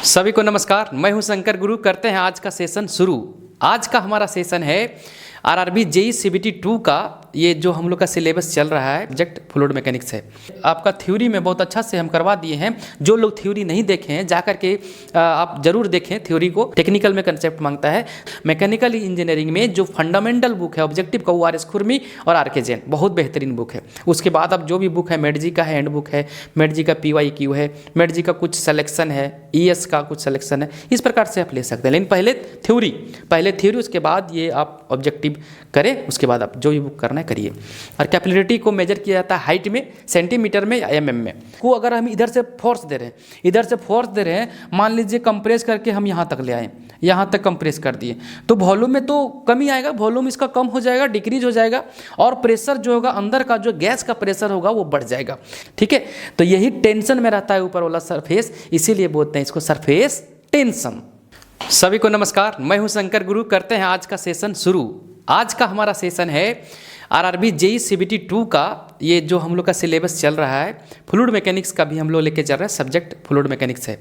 सभी को नमस्कार। मैं हूं शंकर गुरु। करते हैं आज का सेशन शुरू। आज का हमारा सेशन है आरआरबी जेईई सीबीटी 2 का। ये जो हम लोग का सिलेबस चल रहा है सब्जेक्ट फ्लूइड मैकेनिक्स है। आपका थ्योरी में बहुत अच्छा से हम करवा दिए हैं। जो लोग थ्योरी नहीं देखे हैं जाकर के आप जरूर देखें थ्योरी को। टेक्निकल में कंसेप्ट मांगता है। मैकेनिकल इंजीनियरिंग में जो फंडामेंटल बुक है ऑब्जेक्टिव का वो आर एस खुरमी और आर के जैन, बहुत बेहतरीन बुक है। उसके बाद अब जो भी बुक है मेड जी का है, हैंड बुक है, मेड जी का PYQ है, मेड जी का कुछ सिलेक्शन है, ES का कुछ सिलेक्शन है। इस प्रकार से आप ले सकते हैं। लेकिन पहले थ्योरी उसके बाद ये आप ऑब्जेक्टिव करें। उसके बाद आप जो भी बुक करना है करिए। और कैपिलरिटी को मेजर किया जाता है हाइट में, सेंटीमीटर में या MM में। को अगर हम इधर से फोर्स दे रहे हैं, मान लीजिए कंप्रेस करके हम यहाँ तक ले आए, यहाँ तक कंप्रेस कर दिए, तो वॉल्यूम में तो कमी आएगा, वॉल्यूम इसका कम हो जाएगा, डिक्रीज हो जाएगा। और प्रेशर जो होगा अंदर का जो गैस का प्रेशर होगा वो बढ़ जाएगा। ठीक है, तो यही टेंशन में रहता है ऊपर वाला सरफेस, इसीलिए बोलते हैं इसको सरफेस टेंशन। सभी को नमस्कार। मैं हूं शंकर गुरु। करते हैं आज का सेशन शुरू। आज का हमारा सेशन है आरआरबी जेईई सीबीटी 2 का। ये जो हम लोग का सिलेबस चल रहा है फ्लूइड मैकेनिक्स का भी हम लोग लेके चल रहे हैं। सब्जेक्ट फ्लूइड मैकेनिक्स है।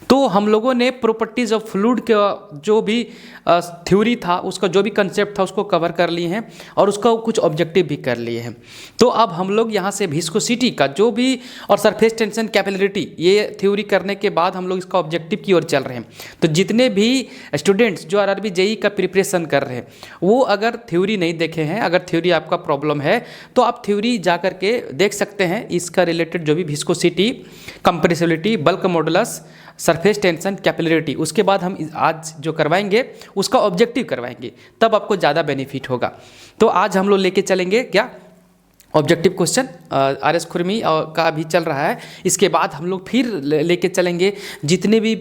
तो हम लोगों ने प्रॉपर्टीज ऑफ फ्लूइड का जो भी थ्योरी था, उसका जो भी कंसेप्ट था उसको कवर कर लिए हैं और उसका कुछ ऑब्जेक्टिव भी कर लिए हैं। तो अब हम लोग यहाँ से विस्कोसिटी का जो भी और सरफेस टेंशन कैपिलरिटी ये थ्योरी करने के बाद हम लोग इसका ऑब्जेक्टिव की ओर चल रहे हैं। तो जितने भी स्टूडेंट्स जो आरआरबी जेईई का प्रिपरेशन कर रहे हैं वो अगर थ्योरी नहीं देखे हैं, अगर थ्योरी आपका प्रॉब्लम है तो आप थ्योरी जा करके देख सकते हैं। इसका रिलेटेड जो भी viscosity, compressibility, bulk modulus, surface tension, capillarity, उसके बाद हम आज जो करवाएंगे उसका ऑब्जेक्टिव करवाएंगे, तब आपको ज़्यादा बेनिफिट होगा। तो आज हम लोग लेके चलेंगे क्या ऑब्जेक्टिव क्वेश्चन RS खुरमी का भी चल रहा है। इसके बाद हम लोग फिर लेके चलेंगे जितने भी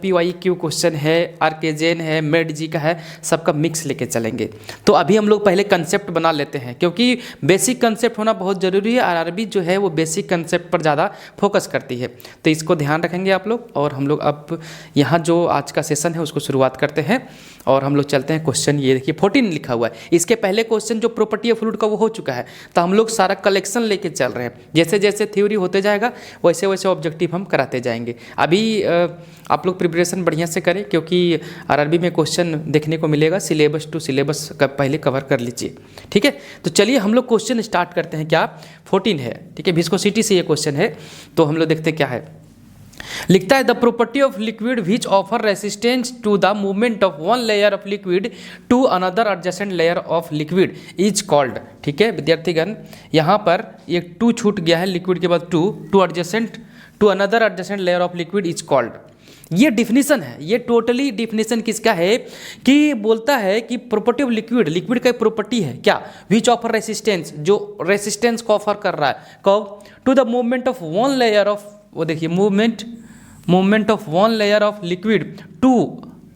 PYQ क्वेश्चन है, RK जैन है, मेड जी का है, सबका मिक्स लेके चलेंगे। तो अभी हम लोग पहले कंसेप्ट बना लेते हैं क्योंकि बेसिक कंसेप्ट होना बहुत ज़रूरी है। आरआरबी जो है वो बेसिक कंसेप्ट पर ज़्यादा फोकस करती है, तो इसको ध्यान रखेंगे आप लोग। और हम लोग अब यहाँ जो आज का सेशन है उसको शुरुआत करते हैं और हम लोग चलते हैं। क्वेश्चन ये देखिए 14 लिखा हुआ है। इसके पहले क्वेश्चन जो प्रॉपर्टी ऑफ फ्लूइड का वो हो चुका है, तो हम लोग सारा कलेक्शन लेके चल रहे हैं। जैसे जैसे थ्योरी होते जाएगा वैसे वैसे ऑब्जेक्टिव हम कराते जाएंगे। अभी आप लोग प्रिपरेशन बढ़िया से करें क्योंकि आरआरबी में क्वेश्चन देखने को मिलेगा। सिलेबस टू सिलेबस का पहले कवर कर लीजिए। ठीक है, तो चलिए हम लोग क्वेश्चन स्टार्ट करते हैं। क्या 14 है? ठीक है, विस्कोसिटी से ये क्वेश्चन है, तो हम लोग देखते हैं क्या है। लिखता है the property of liquid which offer resistance to the movement of one layer of liquid to another adjacent layer of liquid is called. ठीक है विद्यार्थीगण, यहाँ पर एक 2 छूट गया है, लिक्विड के बाद to adjacent to another adjacent layer of liquid is called. ये डिफिनीशन है, ये टोटली डिफिनीशन किसका है कि बोलता है कि प्रॉपर्टी ऑफ लिक्विड का प्रॉपर्टी है क्या, विच ऑफर रेसिस्टेंस, जो रेसिस्टेंस को ऑफर कर रहा है कब, to the movement of one layer of, वो देखिए movement of one layer of liquid to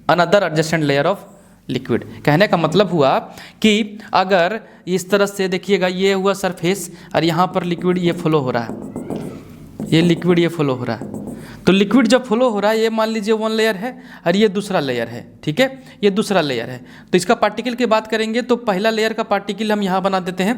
another adjacent layer of liquid. कहने का मतलब हुआ कि अगर इस तरह से देखिएगा, ये हुआ सरफेस और यहाँ पर लिक्विड ये फ्लो हो रहा है, ये लिक्विड ये फ्लो हो रहा है। तो लिक्विड जब फ्लो हो रहा है, ये मान लीजिए वन लेयर है और ये दूसरा लेयर है। ठीक है, ये दूसरा लेयर है। तो इसका पार्टिकल की बात करेंगे तो पहला लेयर का पार्टिकल हम यहाँ बना देते हैं।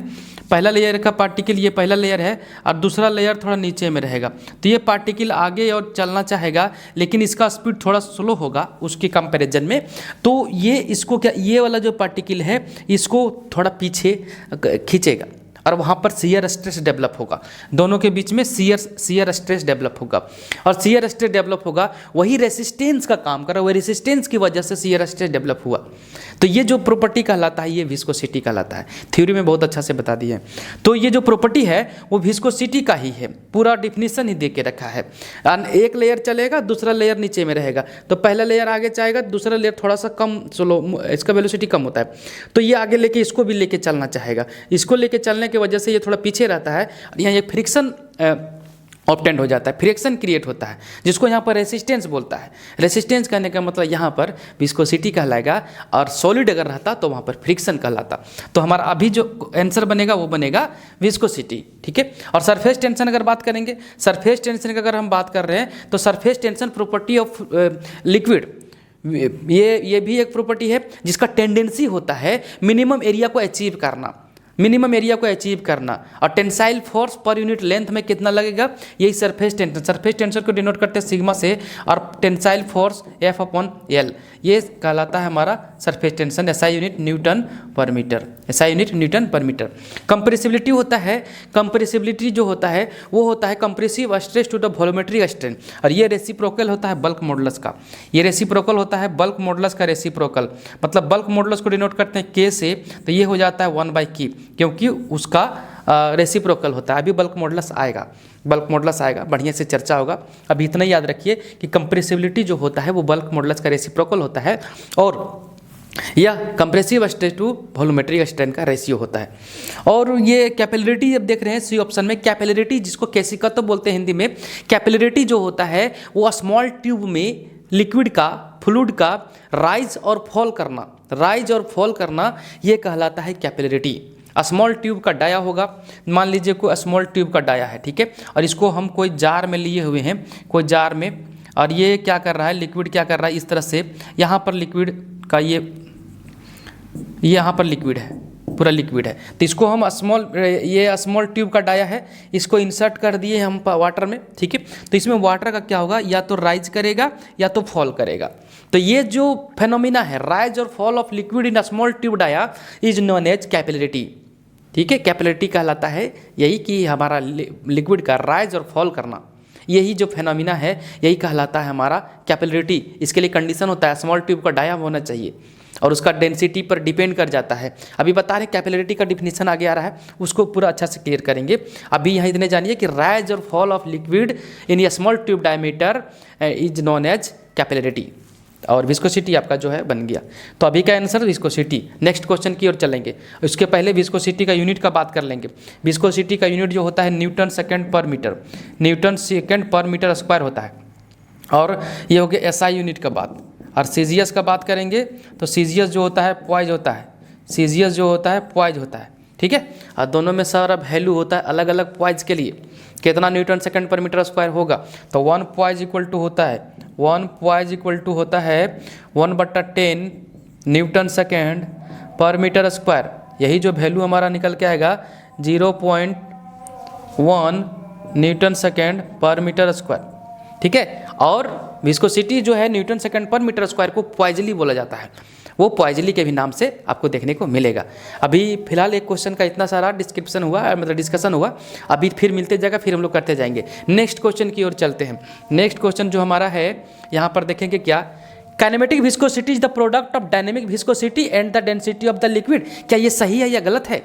पहला लेयर का पार्टिकल ये पहला लेयर है और दूसरा लेयर थोड़ा नीचे में रहेगा। तो ये पार्टिकल आगे और चलना चाहेगा लेकिन इसका स्पीड थोड़ा स्लो होगा उसके कंपैरिजन में। तो ये इसको क्या, ये वाला जो पार्टिकल है इसको थोड़ा पीछे खींचेगा और वहाँ पर शियर स्ट्रेस डेवलप होगा। दोनों के बीच में शियर स्ट्रेस डेवलप होगा और शियर स्ट्रेस डेवलप होगा, वही रेसिस्टेंस का काम कर रहा है। वही रेसिस्टेंस की वजह से शियर स्ट्रेस डेवलप हुआ। तो ये जो प्रॉपर्टी कहलाता है ये विस्कोसिटी कहलाता है। थ्योरी में बहुत अच्छा से बता दिए हैं। तो ये जो प्रॉपर्टी है वो विस्कोसिटी का ही है, पूरा डिफिनीशन ही दे के रखा है। एक लेयर चलेगा, दूसरा लेयर नीचे में रहेगा, तो पहला लेयर आगे जाएगा, दूसरा लेयर थोड़ा सा कम स्लो, इसका वेलोसिटी कम होता है, तो ये आगे लेके इसको भी लेके चलना चाहेगा। इसको लेके चलने की वजह से ये थोड़ा पीछे रहता है। यहाँ एक फ्रिक्शन ऑब्टेंड हो जाता है, फ्रिक्शन क्रिएट होता है, जिसको यहाँ पर रेसिस्टेंस बोलता है। रेसिस्टेंस कहने का मतलब यहाँ पर विस्कोसिटी कहलाएगा और सॉलिड अगर रहता तो वहाँ पर फ्रिक्शन कहलाता। तो हमारा अभी जो आंसर बनेगा वो बनेगा विस्कोसिटी। ठीक है, और सरफेस टेंशन अगर बात करेंगे, सरफेस टेंशन की अगर हम बात कर रहे हैं तो surface tension property of liquid, ये भी एक प्रॉपर्टी है जिसका टेंडेंसी होता है मिनिमम एरिया को अचीव करना। मिनिमम एरिया को अचीव करना, और tensile force per unit length में कितना लगेगा, यही सरफेस टेंशन को डिनोट करते हैं सिग्मा से, और टेंसाइल फोर्स F/L, ये कहलाता है हमारा surface tension, SI unit newton per metre, SI unit newton per metre. Compressibility होता है, कंप्रेसिबिलिटी जो होता है वो होता है compressive stress to the volumetric strain, और ये रेसिप्रोकल होता है बल्क मॉडुलस का, ये रेसिप्रोकल होता है बल्क मॉडुलस का रेसिप्रोकल, मतलब बल्क मॉडुलस को डिनोट करते हैं K से, तो ये हो जाता है 1/K, क्योंकि उसका रेसिप्रोकल होता है। अभी बल्क मॉडुलस आएगा, बल्क मॉडुलस आएगा, बढ़िया से चर्चा होगा। अभी इतना याद रखिए कि कंप्रेसिबिलिटी जो होता है वो बल्क मॉडुलस का रेसिप्रोकल होता है, और यह compressive stress to volumetric strain का रेशियो होता है। और ये कैपिलरिटी जब देख रहे हैं सी ऑप्शन में, कैपिलरिटी जिसको केसिका तो बोलते हैं हिंदी में, कैपिलरिटी जो होता है वो स्मॉल ट्यूब में लिक्विड का, फ्लूइड का राइज और फॉल करना, राइज और फॉल करना, ये कहलाता है कैपिलरिटी। स्मॉल ट्यूब का डाया होगा, मान लीजिए कोई स्मॉल ट्यूब का डाया है, ठीक है, और इसको हम कोई जार में लिए हुए हैं, कोई जार में, और ये क्या कर रहा है, लिक्विड क्या कर रहा है, इस तरह से यहाँ पर लिक्विड का ये यहाँ पर लिक्विड है, पूरा लिक्विड है, तो इसको हम ये स्मॉल ट्यूब का डाया है, इसको इंसर्ट कर दिए हम वाटर में, ठीक है, तो इसमें वाटर का क्या होगा, या तो राइज करेगा या तो फॉल करेगा। तो ये जो फेनोमिना है, राइज और fall of liquid in small tube dia, is known as capillarity, ठीक है। कैपिलरिटी कहलाता है यही कि हमारा लिक्विड का राइज और फॉल करना, यही जो फेनोमिना है यही कहलाता है हमारा कैपिलरिटी। इसके लिए कंडीशन होता है स्मॉल ट्यूब का डाया होना चाहिए, और उसका डेंसिटी पर डिपेंड कर जाता है। अभी बता रहे कैपिलरिटी का डिफिनीशन आगे आ रहा है, उसको पूरा अच्छा से क्लियर करेंगे। अभी यहाँ इतने जानिए कि राइज और fall of liquid in a small tube diameter is known as capillarity, और विस्कोसिटी आपका जो है बन गया। तो अभी का आंसर विस्कोसिटी। नेक्स्ट क्वेश्चन की ओर चलेंगे, उसके पहले विस्कोसिटी का यूनिट का बात कर लेंगे। विस्कोसिटी का यूनिट जो होता है न्यूटन सेकेंड पर मीटर, न्यूटन सेकेंड पर मीटर स्क्वायर होता है, और ये हो गया SI यूनिट का बात। और सीजीएस का बात करेंगे तो सीजीएस जो होता है पॉइज होता है, सीजीएस जो होता है पॉइज होता है, ठीक है। और दोनों में सारा वैल्यू होता है अलग अलग पॉइज के लिए, कितना न्यूटन सेकंड पर मीटर स्क्वायर होगा, तो 1 पॉइज इक्वल टू होता है 1/10 न्यूटन सेकेंड पर मीटर स्क्वायर। यही जो वैल्यू हमारा निकल के आएगा 0.1 न्यूटन सेकेंड पर मीटर स्क्वायर, ठीक है। और विस्कोसिटी जो है न्यूटन सेकंड पर मीटर स्क्वायर को पॉइजली बोला जाता है, वो पॉइजली के भी नाम से आपको देखने को मिलेगा। अभी फिलहाल एक क्वेश्चन का इतना सारा डिस्क्रिप्शन हुआ, मतलब डिस्कशन हुआ, अभी फिर मिलते जाएगा, फिर हम लोग करते जाएंगे। नेक्स्ट क्वेश्चन की ओर चलते हैं। नेक्स्ट क्वेश्चन जो हमारा है यहाँ पर देखेंगे क्या, kinematic viscosity is the product of dynamic viscosity and the density of the liquid. क्या ये सही है या गलत है?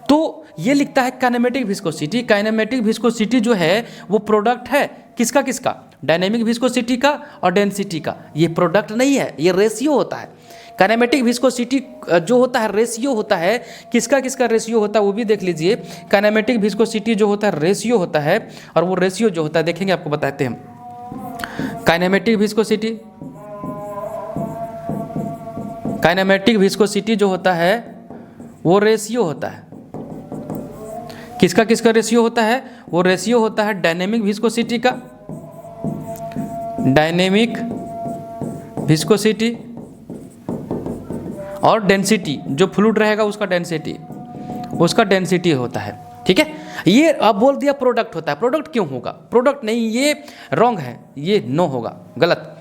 तो ये लिखता है काइनेमेटिक विस्कोसिटी। काइनेमेटिक विस्कोसिटी जो है वो प्रोडक्ट है किसका किसका, डायनेमिक विस्कोसिटी का और डेंसिटी का। ये प्रोडक्ट नहीं है, ये रेशियो होता है। काइनेमेटिक विस्कोसिटी जो होता है रेशियो होता है, किसका किसका रेशियो होता है वो भी देख लीजिए। काइनेमेटिक विस्कोसिटी जो होता है रेशियो होता है, और वो रेशियो जो होता है देखेंगे, आपको बताते हैं। काइनेमेटिक विस्कोसिटी, काइनेमेटिक विस्कोसिटी जो होता है वो रेशियो होता है। किसका किसका रेशियो होता है? वो रेशियो होता है डायनेमिक विस्कोसिटी का, डायनेमिक विस्कोसिटी, और डेंसिटी जो फ्लूइड रहेगा उसका डेंसिटी, उसका डेंसिटी होता है, ठीक है। ये अब बोल दिया प्रोडक्ट होता है, प्रोडक्ट क्यों होगा? प्रोडक्ट नहीं, ये रॉन्ग है, ये नो होगा, गलत।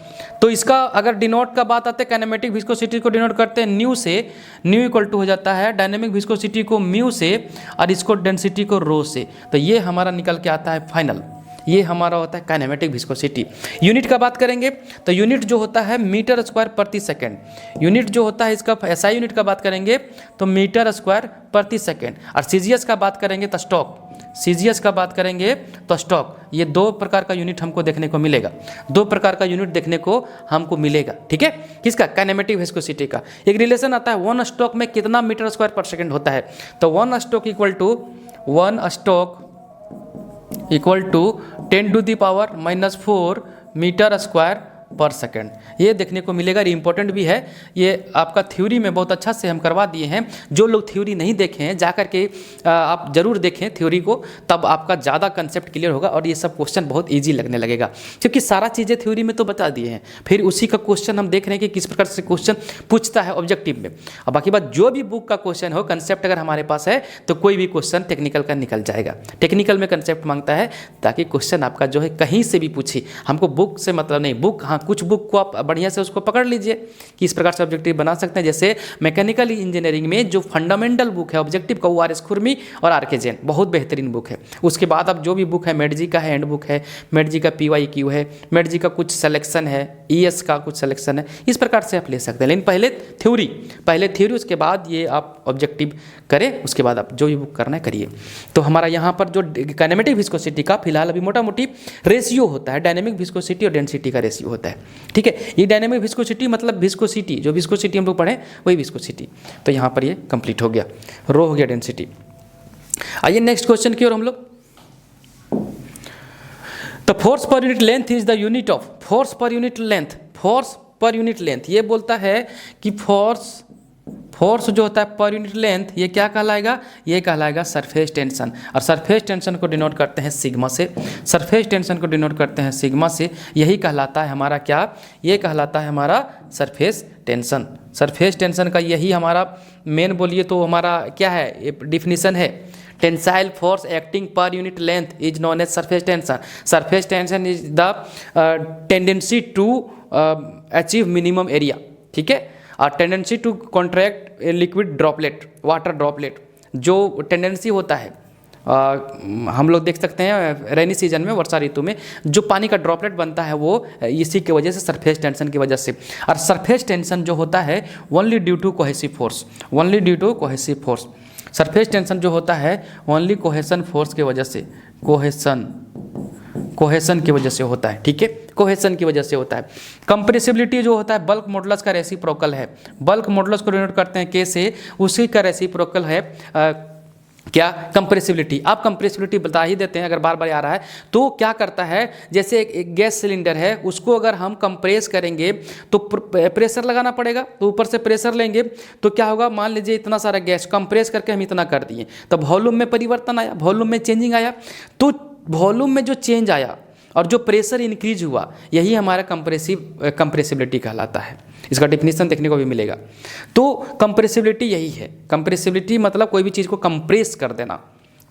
तो इसका अगर डिनोट का बात आते हैं, काइनेमेटिक विस्कोसिटी को डिनोट करते हैं न्यू से, न्यू इक्वल टू हो जाता है डायनेमिक विस्कोसिटी को म्यू से, और इसको डेंसिटी को रो से। तो ये हमारा निकल के आता है फाइनल, ये हमारा होता है काइनेमेटिक विस्कोसिटी। यूनिट का बात करेंगे तो यूनिट जो होता है मीटर स्क्वायर प्रति सेकेंड। यूनिट जो होता है इसका एसआई यूनिट का बात करेंगे तो मीटर स्क्वायर प्रति सेकेंड। और सीजीएस का बात करेंगे तो स्टॉक, सीजीएस का बात करेंगे तो स्टॉक। ये दो प्रकार का यूनिट हमको देखने को मिलेगा, दो प्रकार का यूनिट देखने को हमको मिलेगा, ठीक है। किसका? काइनेमेटिक विस्कोसिटी का। एक रिलेशन आता है, वन स्टॉक में कितना मीटर स्क्वायर पर सेकेंड होता है, तो one stoke equal to 10⁻⁴ metre square per second, ये देखने को मिलेगा। इंपॉर्टेंट भी है, ये आपका थ्योरी में बहुत अच्छा से हम करवा दिए हैं। जो लोग थ्योरी नहीं देखे हैं जा करके आप जरूर देखें थ्योरी को, तब आपका ज़्यादा कंसेप्ट क्लियर होगा और ये सब क्वेश्चन बहुत ईजी लगने लगेगा, क्योंकि सारा चीज़ें थ्योरी में तो बता दिए हैं। फिर उसी का क्वेश्चन हम देख रहे हैं कि किस प्रकार से क्वेश्चन पूछता है ऑब्जेक्टिव में। और बाकी बात, जो भी बुक का क्वेश्चन हो, कंसेप्ट अगर हमारे पास है तो कोई भी क्वेश्चन टेक्निकल का निकल जाएगा। टेक्निकल में कंसेप्ट मांगता है ताकि क्वेश्चन आपका जो है कहीं से भी पूछे, हमको बुक से मतलब नहीं। बुक, हाँ, कुछ बुक को आप बढ़िया से उसको पकड़ लीजिए कि इस प्रकार से ऑब्जेक्टिव बना सकते हैं। जैसे मैकेनिकल इंजीनियरिंग में जो फंडामेंटल बुक है ऑब्जेक्टिव का, वो आर एस खुरमी और आर के जैन, बहुत बेहतरीन बुक है। उसके बाद आप जो भी बुक है, मेडजी का है, हैंड बुक है, मेडजी का PYQ है, मेडजी का कुछ सिलेक्शन है, ES का कुछ सिलेक्शन है, इस प्रकार से आप ले सकते हैं। लेकिन पहले थ्योरी, उसके बाद ये आप ऑब्जेक्टिव करें, उसके बाद आप जो भी बुक करना है करिए। तो हमारा यहाँ पर जो काइनेमेटिक विस्कोसिटी का फिलहाल अभी मोटा मोटी रेशियो होता है, डायनेमिक विस्कोसिटी और डेंसिटी का रेशियो होता है, ठीक है। ये डायनेमिक विस्कोसिटी मतलब विस्कोसिटी, जो विस्कोसिटी हम लोग पढ़े वही विस्कोसिटी। तो यहाँ पर ये कंप्लीट हो गया, रो हो गया डेंसिटी। आइए नेक्स्ट क्वेश्चन की ओर हम लोग। तो force per unit length is the unit of force per unit length. Force per unit length ये बोलता है कि फोर्स जो होता है पर यूनिट लेंथ, ये क्या कहलाएगा? ये कहलाएगा सरफेस टेंशन। और सरफेस टेंशन को डिनोट करते हैं सिग्मा से। सरफेस टेंशन को डिनोट करते हैं सिग्मा से। यही कहलाता है हमारा क्या? ये कहलाता है हमारा सरफेस टेंशन। सरफेस टेंशन का यही हमारा मेन बोलिए तो हमारा क्या है, डिफिनीशन है। Tensile force acting per unit length is known as surface tension. Surface tension is the tendency to achieve minimum area, ठीक है। और tendency to contract liquid droplet, water droplet, जो टेंडेंसी होता है हम लोग देख सकते हैं रेनी सीजन में, वर्षा ऋतु में जो पानी का ड्रॉपलेट बनता है वो इसी की वजह से, सरफेस टेंशन की वजह से। और सरफेस टेंशन जो होता है only due to cohesive force, only due to cohesive force. Surface tension जो होता है ओनली कोहेसन फोर्स की वजह से, कोहेसन की वजह से होता है, ठीक है, कोहेसन की वजह से होता है। कंप्रेसिबिलिटी जो होता है बल्क मॉडुलस का रेसिप्रोकल है। बल्क मॉडुलस को डिनोट करते हैं के से, उसी का रेसिप्रोकल है क्या? कंप्रेसिबिलिटी। आप कंप्रेसिबिलिटी बता ही देते हैं अगर बार बार आ रहा है तो। क्या करता है, जैसे एक गैस सिलेंडर है, उसको अगर हम कंप्रेस करेंगे तो प्रेशर लगाना पड़ेगा, तो ऊपर से प्रेशर लेंगे तो क्या होगा, मान लीजिए इतना सारा गैस कंप्रेस करके हम इतना कर दिए, तो वॉल्यूम में परिवर्तन आया, वॉल्यूम में चेंजिंग आया। तो वॉल्यूम में जो चेंज आया और जो प्रेशर इंक्रीज हुआ, यही हमारा कंप्रेसिबिलिटी कहलाता है। इसका डिफिनीशन देखने को भी मिलेगा। तो कंप्रेसिबिलिटी यही है। कंप्रेसिबिलिटी मतलब कोई भी चीज़ को कंप्रेस कर देना।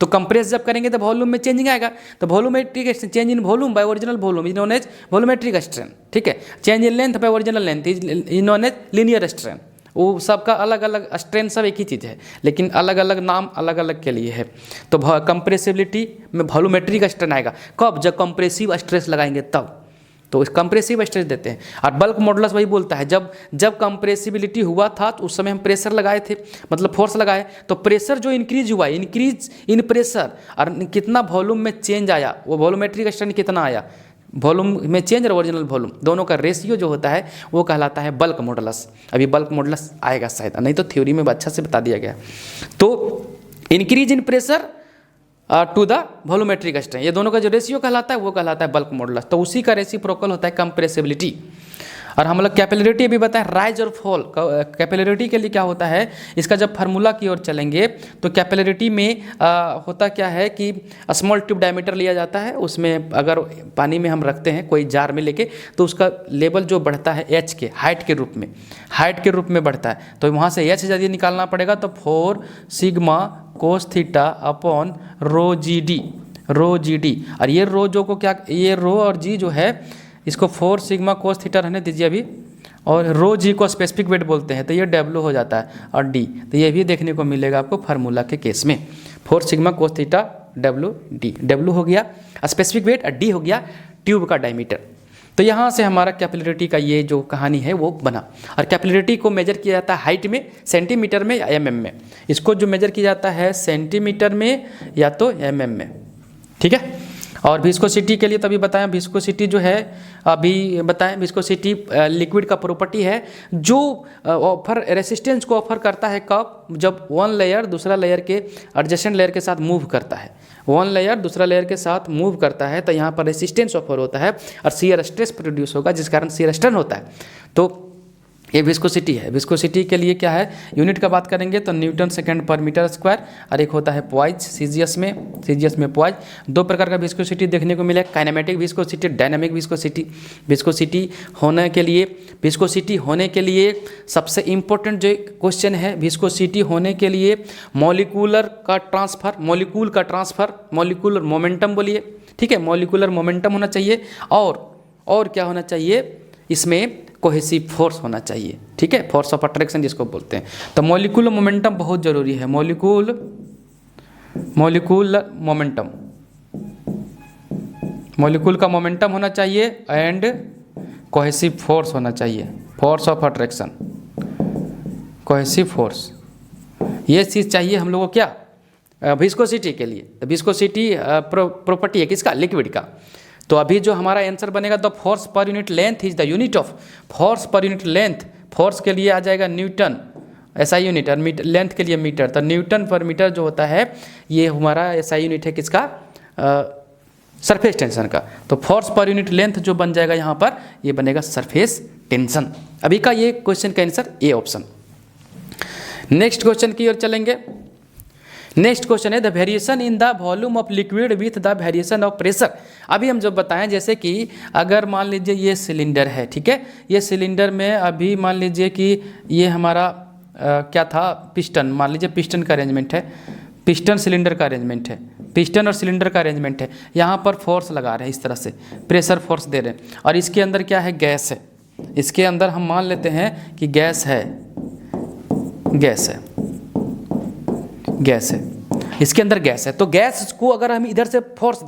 तो कंप्रेस जब करेंगे तो वॉल्यूम में चेंजिंग आएगा, तो volumetric change in volume by original volume is known as volumetric strain, ठीक है। Change in length by original length is known as linear strain. वो सबका अलग अलग स्ट्रेन, सब एक ही चीज़ है लेकिन अलग अलग नाम अलग अलग के लिए है। तो कंप्रेसिबिलिटी में वॉल्यूमेट्रिक स्ट्रेन आएगा कब? जब कंप्रेसिव स्ट्रेस लगाएंगे तब, तो इस कंप्रेसिव स्ट्रेस देते हैं। और बल्क मॉडुलस वही बोलता है, जब कंप्रेसिबिलिटी हुआ था तो उस समय हम प्रेशर लगाए थे, मतलब फोर्स लगाए, तो प्रेशर जो इंक्रीज हुआ, इंक्रीज इन प्रेशर, और कितना वॉल्यूम में चेंज आया, वो वॉल्यूमेट्रिक स्ट्रेन कितना आया, वॉल्यूम में चेंज और ओरिजिनल वॉल्यूम दोनों का रेशियो जो होता है वो कहलाता है बल्क मॉडुलस। अभी बल्क मॉडुलस आएगा शायद, नहीं तो थ्योरी में अच्छा से बता दिया गया। तो increase in pressure to the volumetric strain, ये दोनों का जो रेशियो कहलाता है वो कहलाता है बल्क मॉडुलस। तो उसी का रेसिप्रोकल होता है कंप्रेसिबिलिटी। और हम लोग कैपिलरिटी भी बताएं, राइज और फॉल। कैपिलरिटी के लिए क्या होता है, इसका जब फार्मूला की ओर चलेंगे तो कैपिलरिटी में होता क्या है कि स्मॉल ट्यूब डायमीटर लिया जाता है, उसमें अगर पानी में हम रखते हैं कोई जार में लेके, तो उसका लेवल जो बढ़ता है एच के हाइट के रूप में बढ़ता है। तो वहाँ से एच यदि निकालना पड़ेगा तो 4 sigma cos theta upon rho G D. और ये रो जो को क्या, ये रो और जी जो है इसको 4 सिग्मा कोस थीटा रहने दीजिए अभी, और रो जी को स्पेसिफिक वेट बोलते हैं, तो ये डब्ल्यू हो जाता है, और डी, तो ये भी देखने को मिलेगा आपको फार्मूला के केस में। 4 sigma cos theta W D, W हो गया स्पेसिफिक वेट और डी हो गया ट्यूब का डायमीटर। तो यहाँ से हमारा कैपिलरिटी का ये जो कहानी है वो बना। और कैपिलरिटी को मेजर किया जाता है हाइट में, सेंटीमीटर में या एमएम में। इसको जो मेजर किया जाता है सेंटीमीटर में या तो एमएम में, ठीक है। और विस्कोसिटी के लिए तभी बताएं, विस्कोसिटी जो है अभी बताएं, विस्कोसिटी लिक्विड का प्रॉपर्टी है जो ऑफर रेसिस्टेंस को ऑफर करता है कब, जब वन लेयर दूसरा लेयर के एडजेसेंट लेयर के साथ मूव करता है, वन लेयर दूसरा लेयर के साथ मूव करता है तो यहाँ पर रेसिस्टेंस ऑफर होता है और शियर स्ट्रेस प्रोड्यूस होगा, जिस कारण शियर स्ट्रेन होता है। तो ये विस्कोसिटी है। विस्कोसिटी के लिए क्या है, यूनिट का बात करेंगे तो न्यूटन सेकंड पर मीटर स्क्वायर, और एक होता है पॉइज सीजीएस में पॉइज। दो प्रकार का विस्कोसिटी देखने को मिले, kinematic viscosity, dynamic viscosity. Viscosity होने के लिए सबसे इम्पोर्टेंट जो क्वेश्चन है, विस्कोसिटी होने के लिए मॉलिक्यूल का ट्रांसफर, मॉलिक्यूलर मोमेंटम बोलिए, ठीक है, मॉलिक्यूलर मोमेंटम होना चाहिए, और क्या होना चाहिए, इसमें कोहेसिव फोर्स होना चाहिए, ठीक है, फोर्स ऑफ अट्रैक्शन जिसको बोलते हैं। तो मॉलिक्यूलर मोमेंटम बहुत जरूरी है, मॉलिक्यूलर मोमेंटम, मॉलिक्यूल का मोमेंटम होना चाहिए एंड कोहेसिव फोर्स होना चाहिए, force of attraction, cohesive force, ये चीज़ चाहिए हम लोगों को क्या, विस्कोसिटी के लिए। तो विस्कोसिटी प्रॉपर्टी है किसका, लिक्विड का। तो अभी जो हमारा आंसर बनेगा the force per unit length is the unit of force per unit length. Force के लिए आ जाएगा न्यूटन, ऐसा यूनिट, और लेंथ के लिए मीटर। तो न्यूटन पर मीटर जो होता है ये हमारा ऐसा यूनिट है किसका, सरफेस टेंशन का। तो फोर्स पर यूनिट लेंथ जो बन जाएगा यहाँ पर, ये बनेगा सरफेस टेंशन। अभी का ये क्वेश्चन का answer A option. Next question की ओर चलेंगे। नेक्स्ट क्वेश्चन है the variation in the volume of liquid with the variation of pressure. अभी हम जो बताएं, जैसे कि अगर मान लीजिए ये सिलेंडर है, ठीक है, ये सिलेंडर में अभी मान लीजिए कि ये हमारा क्या था, पिस्टन, मान लीजिए पिस्टन का अरेंजमेंट है, पिस्टन सिलेंडर का अरेंजमेंट है, पिस्टन और सिलेंडर का अरेंजमेंट है। यहाँ पर फोर्स लगा रहे हैं, इस तरह से प्रेशर फोर्स दे रहे हैं, और इसके अंदर क्या है, गैस है। इसके अंदर हम मान लेते हैं कि गैस है, इसके अंदर गैस है। तो गैस को अगर हम इधर से फोर्स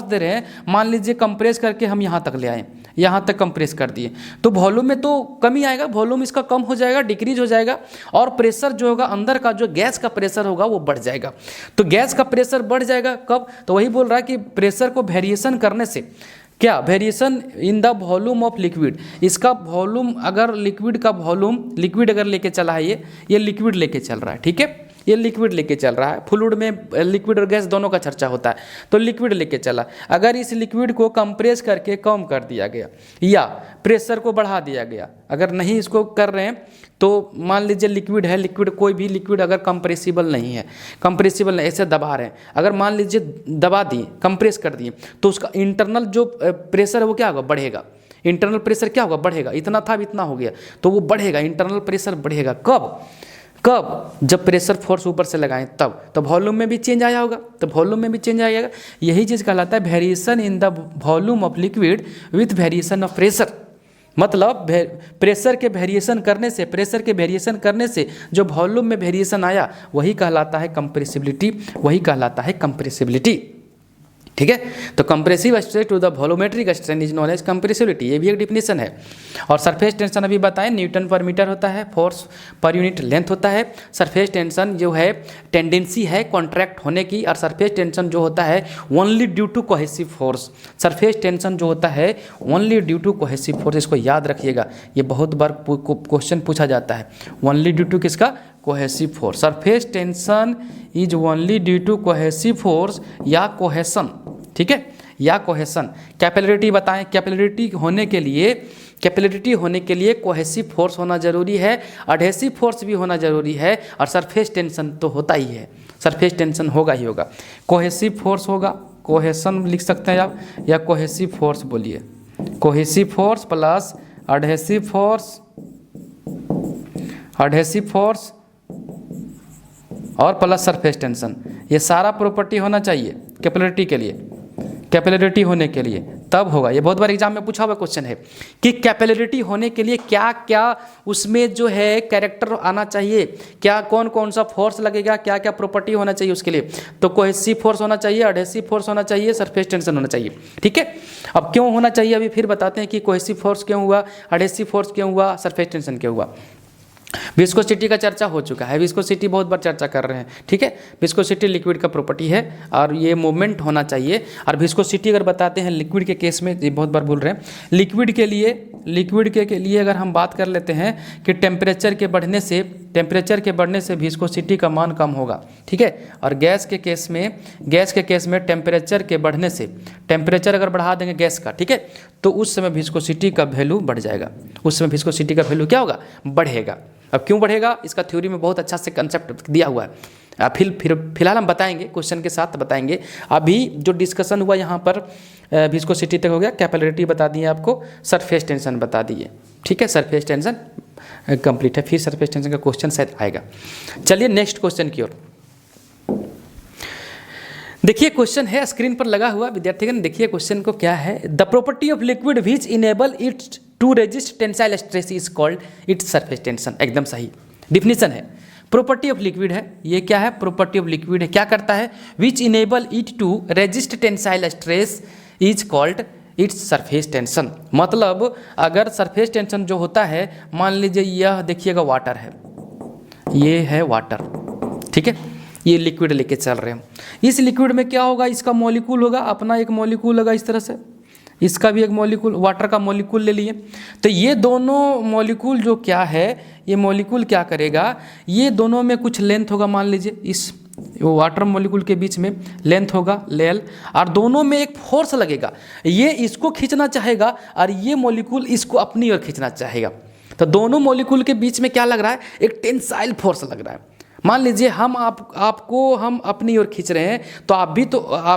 दे रहे हैं, मान लीजिए कंप्रेस करके हम यहाँ तक ले आए, यहाँ तक कंप्रेस कर दिए, तो वॉल्यूम में तो कमी आएगा, वॉल्यूम इसका कम हो जाएगा, डिक्रीज हो जाएगा, और प्रेशर जो होगा अंदर का, जो गैस का प्रेशर होगा वो बढ़ जाएगा। तो गैस का प्रेशर बढ़ जाएगा कब, तो वही बोल रहा है कि प्रेशर को वेरिएशन करने से, क्या, variation in the volume of liquid, इसका वॉल्यूम, अगर लिक्विड का वॉल्यूम, लिक्विड अगर लेके चला है, ये लिक्विड लेके चल रहा है, ठीक है, ये लिक्विड लेके चल रहा है। फ्लूइड में लिक्विड और गैस दोनों का चर्चा होता है, तो लिक्विड लेके चला। अगर इस लिक्विड को कंप्रेस करके कम कर दिया गया या प्रेशर को बढ़ा दिया गया, अगर नहीं इसको कर रहे हैं, तो मान लीजिए लिक्विड है, लिक्विड कोई भी लिक्विड अगर कंप्रेसिबल नहीं है, ऐसे दबा रहे हैं, अगर मान लीजिए दबा दिए, कंप्रेस कर दिए, तो उसका इंटरनल जो प्रेशर है वो क्या होगा, बढ़ेगा। इंटरनल प्रेशर क्या होगा, बढ़ेगा। इतना था इतना हो गया, तो वो बढ़ेगा, इंटरनल प्रेशर बढ़ेगा। कब जब प्रेशर फोर्स ऊपर से लगाएं तब, तो वॉल्यूम में भी चेंज आया होगा, तो वॉल्यूम में भी चेंज आएगा। यही चीज़ कहलाता है variation in the volume of liquid with variation of pressure. मतलब प्रेशर के वेरिएशन करने से जो वॉल्यूम में वेरिएशन आया, वही कहलाता है कंप्रेसिबिलिटी, ठीक है। तो compressive stress to the volumetric strain is known as compressibility, ये भी एक डिफिनेशन है। और सरफेस टेंशन अभी बताएं, न्यूटन पर मीटर होता है, फोर्स पर यूनिट लेंथ होता है। सरफेस टेंशन जो है टेंडेंसी है कॉन्ट्रैक्ट होने की, और सरफेस टेंशन जो होता है only due to cohesive force. Surface tension जो होता है only due to cohesive force, इसको याद रखिएगा, ये बहुत बार क्वेश्चन पूछा जाता है। ओनली ड्यू टू किसका, cohesive force. Surface tension is only due to cohesive force या कोहेसन, ठीक है, या कोहेसन। कैपिलरिटी बताएं, कैपिलरिटी होने के लिए कोहेसिव फोर्स होना जरूरी है, एडहेसिव फोर्स भी होना जरूरी है, और सरफेस टेंशन तो होता ही है, सरफेस टेंशन होगा ही होगा। कोहेसिव फोर्स होगा, कोहेसन लिख सकते हैं आप, या कोहेसिव फोर्स बोलिए, cohesive force plus adhesive force और प्लस सरफेस टेंशन, ये सारा प्रॉपर्टी होना चाहिए कैपिलरिटी के लिए, कैपिलरिटी होने के लिए तब होगा। ये बहुत बार एग्जाम में पूछा हुआ क्वेश्चन है कि कैपिलरिटी होने के लिए क्या क्या उसमें जो है कैरेक्टर आना चाहिए, क्या कौन कौन सा फोर्स लगेगा, क्या क्या प्रॉपर्टी होना चाहिए उसके लिए। तो कोहेसिव फोर्स होना चाहिए, एडहेसिव फोर्स होना चाहिए, सरफेस टेंशन होना चाहिए, ठीक है। अब क्यों होना चाहिए, अभी फिर बताते हैं कि कोहेसिव फोर्स क्यों हुआ, एडहेसिव फोर्स क्यों हुआ, सरफेस टेंशन क्यों हुआ। विस्कोसिटी का चर्चा हो चुका है, विस्कोसिटी बहुत बार चर्चा कर रहे हैं, ठीक है। विस्कोसिटी लिक्विड का प्रॉपर्टी है और ये मूवमेंट होना चाहिए। और विस्कोसिटी अगर बताते हैं लिक्विड के केस में, ये बहुत बार भूल रहे हैं, लिक्विड के लिए अगर हम बात कर लेते हैं कि टेम्परेचर के बढ़ने से विस्कोसिटी का मान कम होगा, ठीक है। और गैस के केस में टेम्परेचर के बढ़ने से, टेम्परेचर अगर बढ़ा देंगे गैस का, ठीक है, तो उस समय विस्कोसिटी का वैल्यू बढ़ जाएगा, उस समय विस्कोसिटी का वैल्यू क्या होगा, बढ़ेगा। अब क्यों बढ़ेगा, इसका थ्योरी में बहुत अच्छा से कंसेप्ट दिया हुआ है। फिलहाल हम बताएंगे, क्वेश्चन के साथ बताएंगे। अभी जो डिस्कशन हुआ यहाँ पर विस्कोसिटी तक हो गया, कैपिलरिटी बता दिए आपको, सरफेस टेंशन बता दिए, ठीक है। सरफेस टेंशन कंप्लीट है, फिर सरफेस टेंशन का क्वेश्चन शायद आएगा। चलिए नेक्स्ट क्वेश्चन की ओर देखिए। क्वेश्चन है स्क्रीन पर लगा हुआ, विद्यार्थीगण देखिए क्वेश्चन को क्या है। The property of liquid which enable it to resist tensile stress is called its surface tension. एकदम सही डिफिनीशन है। प्रॉपर्टी ऑफ लिक्विड है, ये क्या है, प्रॉपर्टी ऑफ लिक्विड है, क्या करता है, which enable it to resist tensile stress is called its surface tension. मतलब अगर सरफेस टेंशन जो होता है, मान लीजिए यह देखिएगा वाटर है, ये है वाटर, ठीक है, ये लिक्विड लेके चल रहे हैं। इस लिक्विड में क्या होगा, इसका मॉलिक्यूल होगा, अपना एक मॉलिक्यूल होगा इस तरह से, इसका भी एक मॉलिक्यूल, वाटर का मॉलिक्यूल ले लिए। तो ये दोनों मॉलिक्यूल जो क्या है, ये मॉलिक्यूल क्या करेगा, ये दोनों में कुछ लेंथ होगा, मान लीजिए इस वाटर मॉलिक्यूल के बीच में लेंथ होगा लेल, और दोनों में एक फोर्स लगेगा, ये इसको खींचना चाहेगा और ये मॉलिक्यूल इसको अपनी ओर खींचना चाहेगा। तो दोनों मॉलिक्यूल के बीच में क्या लग रहा है, एक टेंसाइल फोर्स लग रहा है। मान लीजिए हम आपको हम अपनी ओर खींच रहे हैं, तो आप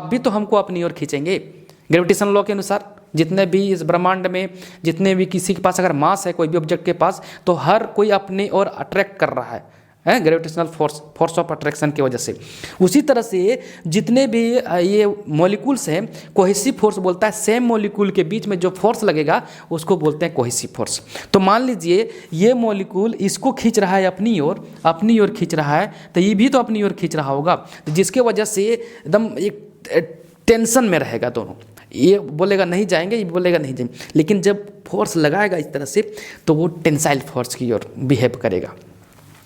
भी तो हमको अपनी ओर खींचेंगे ग्रेविटेशन लॉ के अनुसार। जितने भी इस ब्रह्मांड में जितने भी किसी के पास अगर मास है कोई भी ऑब्जेक्ट के पास, तो हर कोई अपनी ओर अट्रैक्ट कर रहा है ग्रेविटेशनल फोर्स ऑफ अट्रैक्शन की वजह से। उसी तरह से जितने भी ये मॉलिक्यूल्स हैं, कोहेसिव फोर्स बोलता है, सेम मॉलिक्यूल के बीच में जो फोर्स लगेगा उसको बोलते हैं कोहेसिव फोर्स। तो मान लीजिए ये मॉलिक्यूल इसको खींच रहा है अपनी ओर खींच रहा है, तो ये भी तो अपनी ओर खींच रहा होगा, जिसके वजह से एकदम एक टेंशन में रहेगा दोनों। ये बोलेगा नहीं जाएंगे, ये बोलेगा नहीं जाएंगे, लेकिन जब फोर्स लगाएगा इस तरह से तो वो टेंसाइल फोर्स की ओर बिहेव करेगा,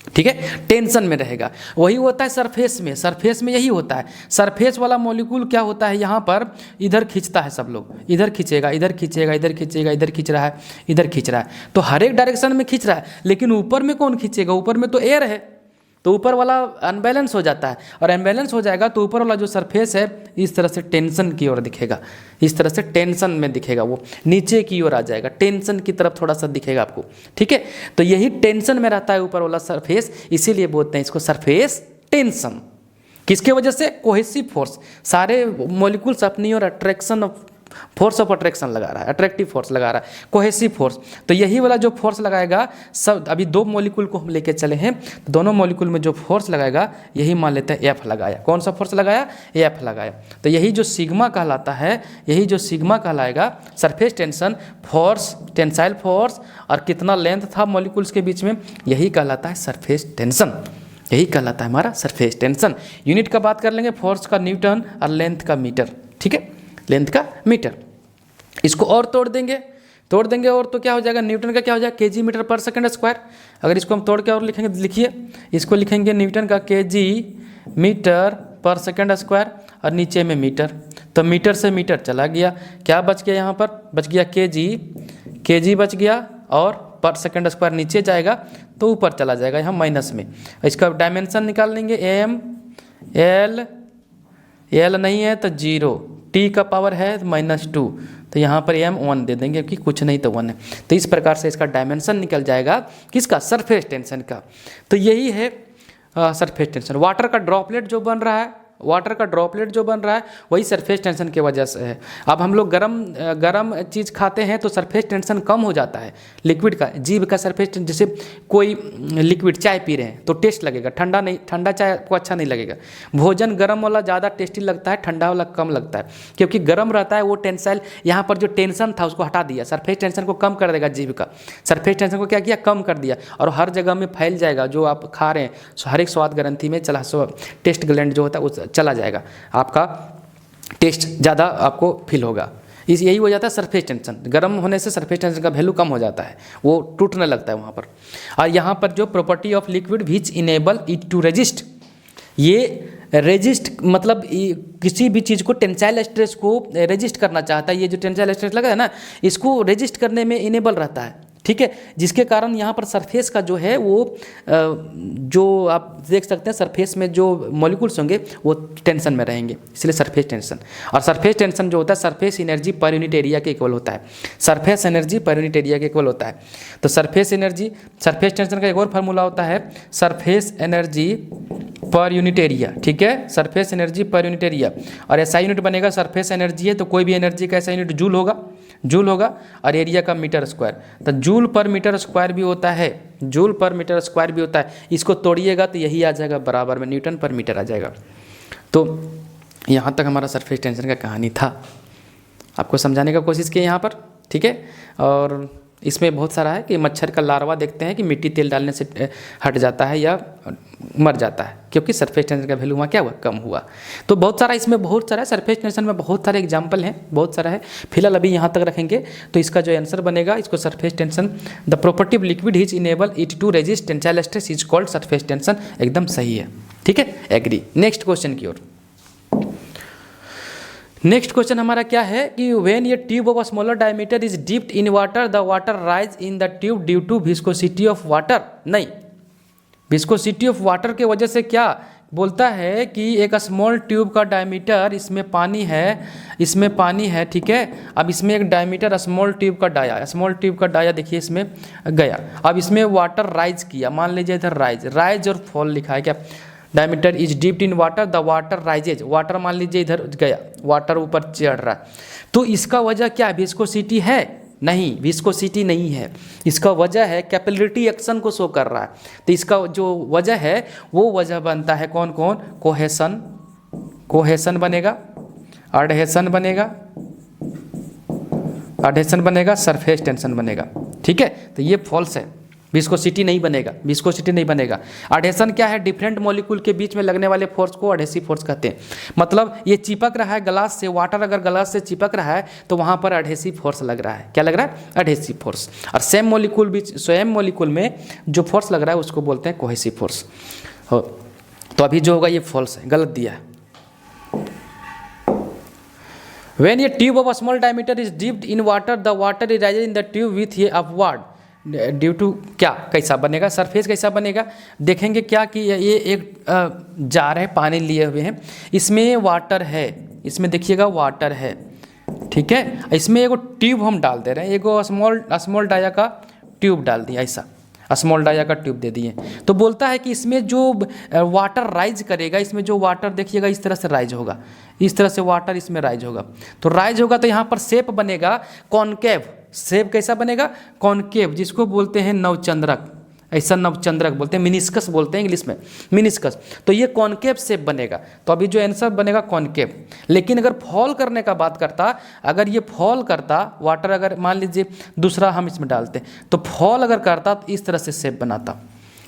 ठीक है, टेंशन में रहेगा। वही होता है सरफेस में यही होता है। सरफेस वाला मॉलिक्यूल क्या होता है, यहाँ पर इधर खींचता है, सब लोग इधर खींचेगा, इधर खींचेगा, इधर खींचेगा, इधर खींच रहा है, इधर खींच रहा है, तो हर एक डायरेक्शन में खींच रहा है। लेकिन ऊपर में कौन खींचेगा, ऊपर में तो एयर है, तो ऊपर वाला अनबैलेंस हो जाता है, और अनबैलेंस हो जाएगा तो ऊपर वाला जो सरफेस है इस तरह से टेंशन की ओर दिखेगा, इस तरह से टेंशन में दिखेगा, वो नीचे की ओर आ जाएगा, टेंशन की तरफ थोड़ा सा दिखेगा आपको, ठीक है। तो यही टेंशन में रहता है ऊपर वाला सरफेस, इसीलिए बोलते हैं इसको सरफेस टेंशन। किसके वजह से, कोहेसिव फोर्स, सारे मॉलिक्यूल्स अपनी ओर अट्रैक्शन फोर्स ऑफ अट्रैक्शन लगा रहा है, अट्रैक्टिव फोर्स लगा रहा है, कोहेसिव फोर्स। तो यही वाला जो फोर्स लगाएगा, सब अभी दो मॉलिक्यूल को हम लेके चले हैं, तो दोनों मॉलिक्यूल में जो फोर्स लगाएगा यही मान लेते हैं एफ लगाया। कौन सा फोर्स लगाया, एफ लगाया। तो यही जो सिग्मा कहलाता है, यही जो सिग्मा कहलाएगा surface tension, force, tensile force, और कितना लेंथ था मॉलिक्यूल्स के बीच में, यही कहलाता है सरफेस टेंशन, यही कहलाता है हमारा सरफेस टेंशन। यूनिट का बात कर लेंगे, फोर्स का न्यूटन और लेंथ का मीटर, ठीक है, लेंथ का मीटर। इसको और तोड़ देंगे और तो क्या हो जाएगा, न्यूटन का क्या हो जाएगा, केजी मीटर पर सेकंड स्क्वायर। अगर इसको हम तोड़ के और लिखेंगे, लिखिए इसको लिखेंगे न्यूटन का केजी मीटर पर सेकंड स्क्वायर, और नीचे में मीटर, तो मीटर से मीटर चला गया, क्या बच गया, यहाँ पर बच गया केजी बच गया, और पर सेकंड स्क्वायर नीचे जाएगा तो ऊपर चला जाएगा यहाँ माइनस में। इसका डायमेंशन निकाल लेंगे, एम एल नहीं है तो 0, टी का पावर है -2, तो यहाँ पर m 1 दे देंगे कि कुछ नहीं तो 1 है। तो इस प्रकार से इसका डायमेंशन निकल जाएगा, किसका, सरफेस टेंशन का। तो यही है सरफेस टेंशन। वाटर का ड्रॉपलेट जो बन रहा है, वही सरफेस टेंशन की वजह से है। अब हम लोग गरम चीज़ खाते हैं तो सरफेस टेंशन कम हो जाता है लिक्विड का, जीभ का सरफेस टेंशन। जैसे कोई लिक्विड चाय पी रहे हैं तो टेस्ट लगेगा, ठंडा चाय को अच्छा नहीं लगेगा। भोजन गर्म वाला ज़्यादा टेस्टी लगता है, ठंडा वाला कम लगता है, क्योंकि गर्म रहता है वो टेंसाइल, यहाँ पर जो टेंशन था उसको हटा दिया, सरफेस टेंशन को कम कर देगा जीभ का, सरफेस टेंशन को क्या किया, कम कर दिया, और हर जगह में फैल जाएगा। जो आप खा रहे हैं हर एक स्वाद ग्रंथि में टेस्ट ग्लैंड जो होता है चला जाएगा, आपका टेस्ट ज़्यादा आपको फील होगा। इस यही हो जाता है सरफेस टेंशन। गर्म होने से सरफेस टेंशन का वैल्यू कम हो जाता है, वो टूटने लगता है वहाँ पर। और यहाँ पर जो property of liquid which enable it to resist, ये रेजिस्ट मतलब किसी भी चीज़ को टेंसाइल स्ट्रेस को रेजिस्ट करना चाहता है। ये जो टेंसाइल स्ट्रेस लगा है ना, इसको रेजिस्ट करने में इनेबल रहता है, ठीक है। जिसके कारण यहाँ पर सरफेस का जो है वो जो आप देख सकते हैं सरफेस में जो मॉलिक्यूल्स होंगे वो टेंशन में रहेंगे, इसलिए सरफेस टेंशन। और सरफेस टेंशन जो होता है surface energy per unit area के इक्वल होता है, surface energy per unit area के इक्वल होता है। तो सरफेस एनर्जी, सरफेस टेंशन का एक और फार्मूला होता है surface energy per unit area, ठीक है, surface energy per unit area. और ऐसा यूनिट बनेगा, सरफेस एनर्जी है तो कोई भी एनर्जी का ऐसा यूनिट जूल होगा, जूल होगा, और एरिया का मीटर स्क्वायर। तो जूल पर मीटर स्क्वायर भी होता है, जूल पर मीटर स्क्वायर भी होता है। इसको तोड़िएगा तो यही आ जाएगा बराबर में न्यूटन पर मीटर आ जाएगा। तो यहाँ तक हमारा सरफेस टेंशन का कहानी था, आपको समझाने का कोशिश किए यहाँ पर, ठीक है। और इसमें बहुत सारा है कि मच्छर का लार्वा देखते हैं कि मिट्टी तेल डालने से हट जाता है या मर जाता है, क्योंकि सरफेस टेंशन का वैल्यू वहाँ क्या हुआ, कम हुआ। तो बहुत सारा इसमें बहुत सारा सरफेस टेंशन में बहुत सारे एग्जाम्पल हैं, बहुत सारा है। फिलहाल अभी यहाँ तक रखेंगे। तो इसका जो आंसर बनेगा, इसको surface tension, the property of liquid is enable it to resist tensile stress is called surface tension, एकदम सही है, ठीक है, एग्री। नेक्स्ट क्वेश्चन की ओर। नेक्स्ट क्वेश्चन हमारा क्या है कि व्हेन ये tube of smaller diameter is dipped in water the water rise in the tube due to viscosity of water. नहीं, विस्कोसिटी ऑफ वाटर के वजह से क्या बोलता है कि एक स्मॉल ट्यूब का डायमीटर, इसमें पानी है, इसमें पानी है, ठीक है। अब इसमें एक डायमीटर स्मॉल ट्यूब का डाया, स्मॉल ट्यूब का डाया देखिए इसमें गया। अब इसमें वाटर राइज किया, मान लीजिए इधर राइज, राइज और फॉल लिखा है क्या, diameter is dipped in water the water rises, water मान लीजिए इधर गया, वाटर ऊपर चढ़ रहा है। तो इसका वजह क्या है, विस्कोसिटी है? नहीं, विस्कोसिटी नहीं है। इसका वजह है कैपिलरिटी एक्शन को शो कर रहा है। तो इसका जो वजह है वो वजह बनता है कौन कौन, कोहेसन, कोहेसन बनेगा, अडहेसन बनेगा, अडहेसन बनेगा, सरफेस टेंशन बनेगा, ठीक है। तो ये फॉल्स है, विस्कोसिटी नहीं बनेगा, विस्कोसिटी नहीं बनेगा। अडहेसन क्या है, डिफरेंट मॉलिक्यूल के बीच में लगने वाले फोर्स को अडहेसिव फोर्स कहते हैं। मतलब ये चिपक रहा है ग्लास से, वाटर अगर ग्लास से चिपक रहा है तो वहाँ पर अडहेसिव फोर्स लग रहा है। क्या लग रहा है, अडहेसिव फोर्स। और सेम मॉलिक्यूल बीच, सेम मॉलिक्यूल में जो फोर्स लग रहा है उसको बोलते हैं कोहेसिव फोर्स। तो अभी जो होगा ये फॉल्स है, गलत दिया है। When a tube of a small diameter is dipped in water, the water is rises in the tube with a upward due to क्या, कैसा बनेगा, सरफेस कैसा बनेगा। देखेंगे क्या कि ये एक जार है, पानी लिए हुए हैं, इसमें वाटर है, इसमें देखिएगा वाटर है, ठीक है। इसमें एगो ट्यूब हम डाल दे रहे हैं, एगो स्मॉल डाया का ट्यूब डाल दिया, ऐसा स्मॉल डाया का ट्यूब दे दिए। तो बोलता है कि इसमें जो वाटर राइज करेगा, इसमें जो वाटर देखिएगा इस तरह से राइज होगा, इस तरह से वाटर इसमें राइज होगा। तो राइज होगा तो यहाँ पर शेप बनेगा कॉनकेव। शेप कैसा बनेगा, कॉनकेव, जिसको बोलते हैं नवचंद्रक, ऐसा नवचंद्रक बोलते हैं, मिनिस्कस बोलते हैं इंग्लिश में, मिनिस्कस। तो ये कॉनकेव शेप बनेगा। तो अभी जो आंसर बनेगा कॉनकेव। लेकिन अगर फॉल करने का बात करता, अगर ये फॉल करता वाटर, अगर मान लीजिए दूसरा हम इसमें डालते तो फॉल अगर करता तो इस तरह से शेप बनाता,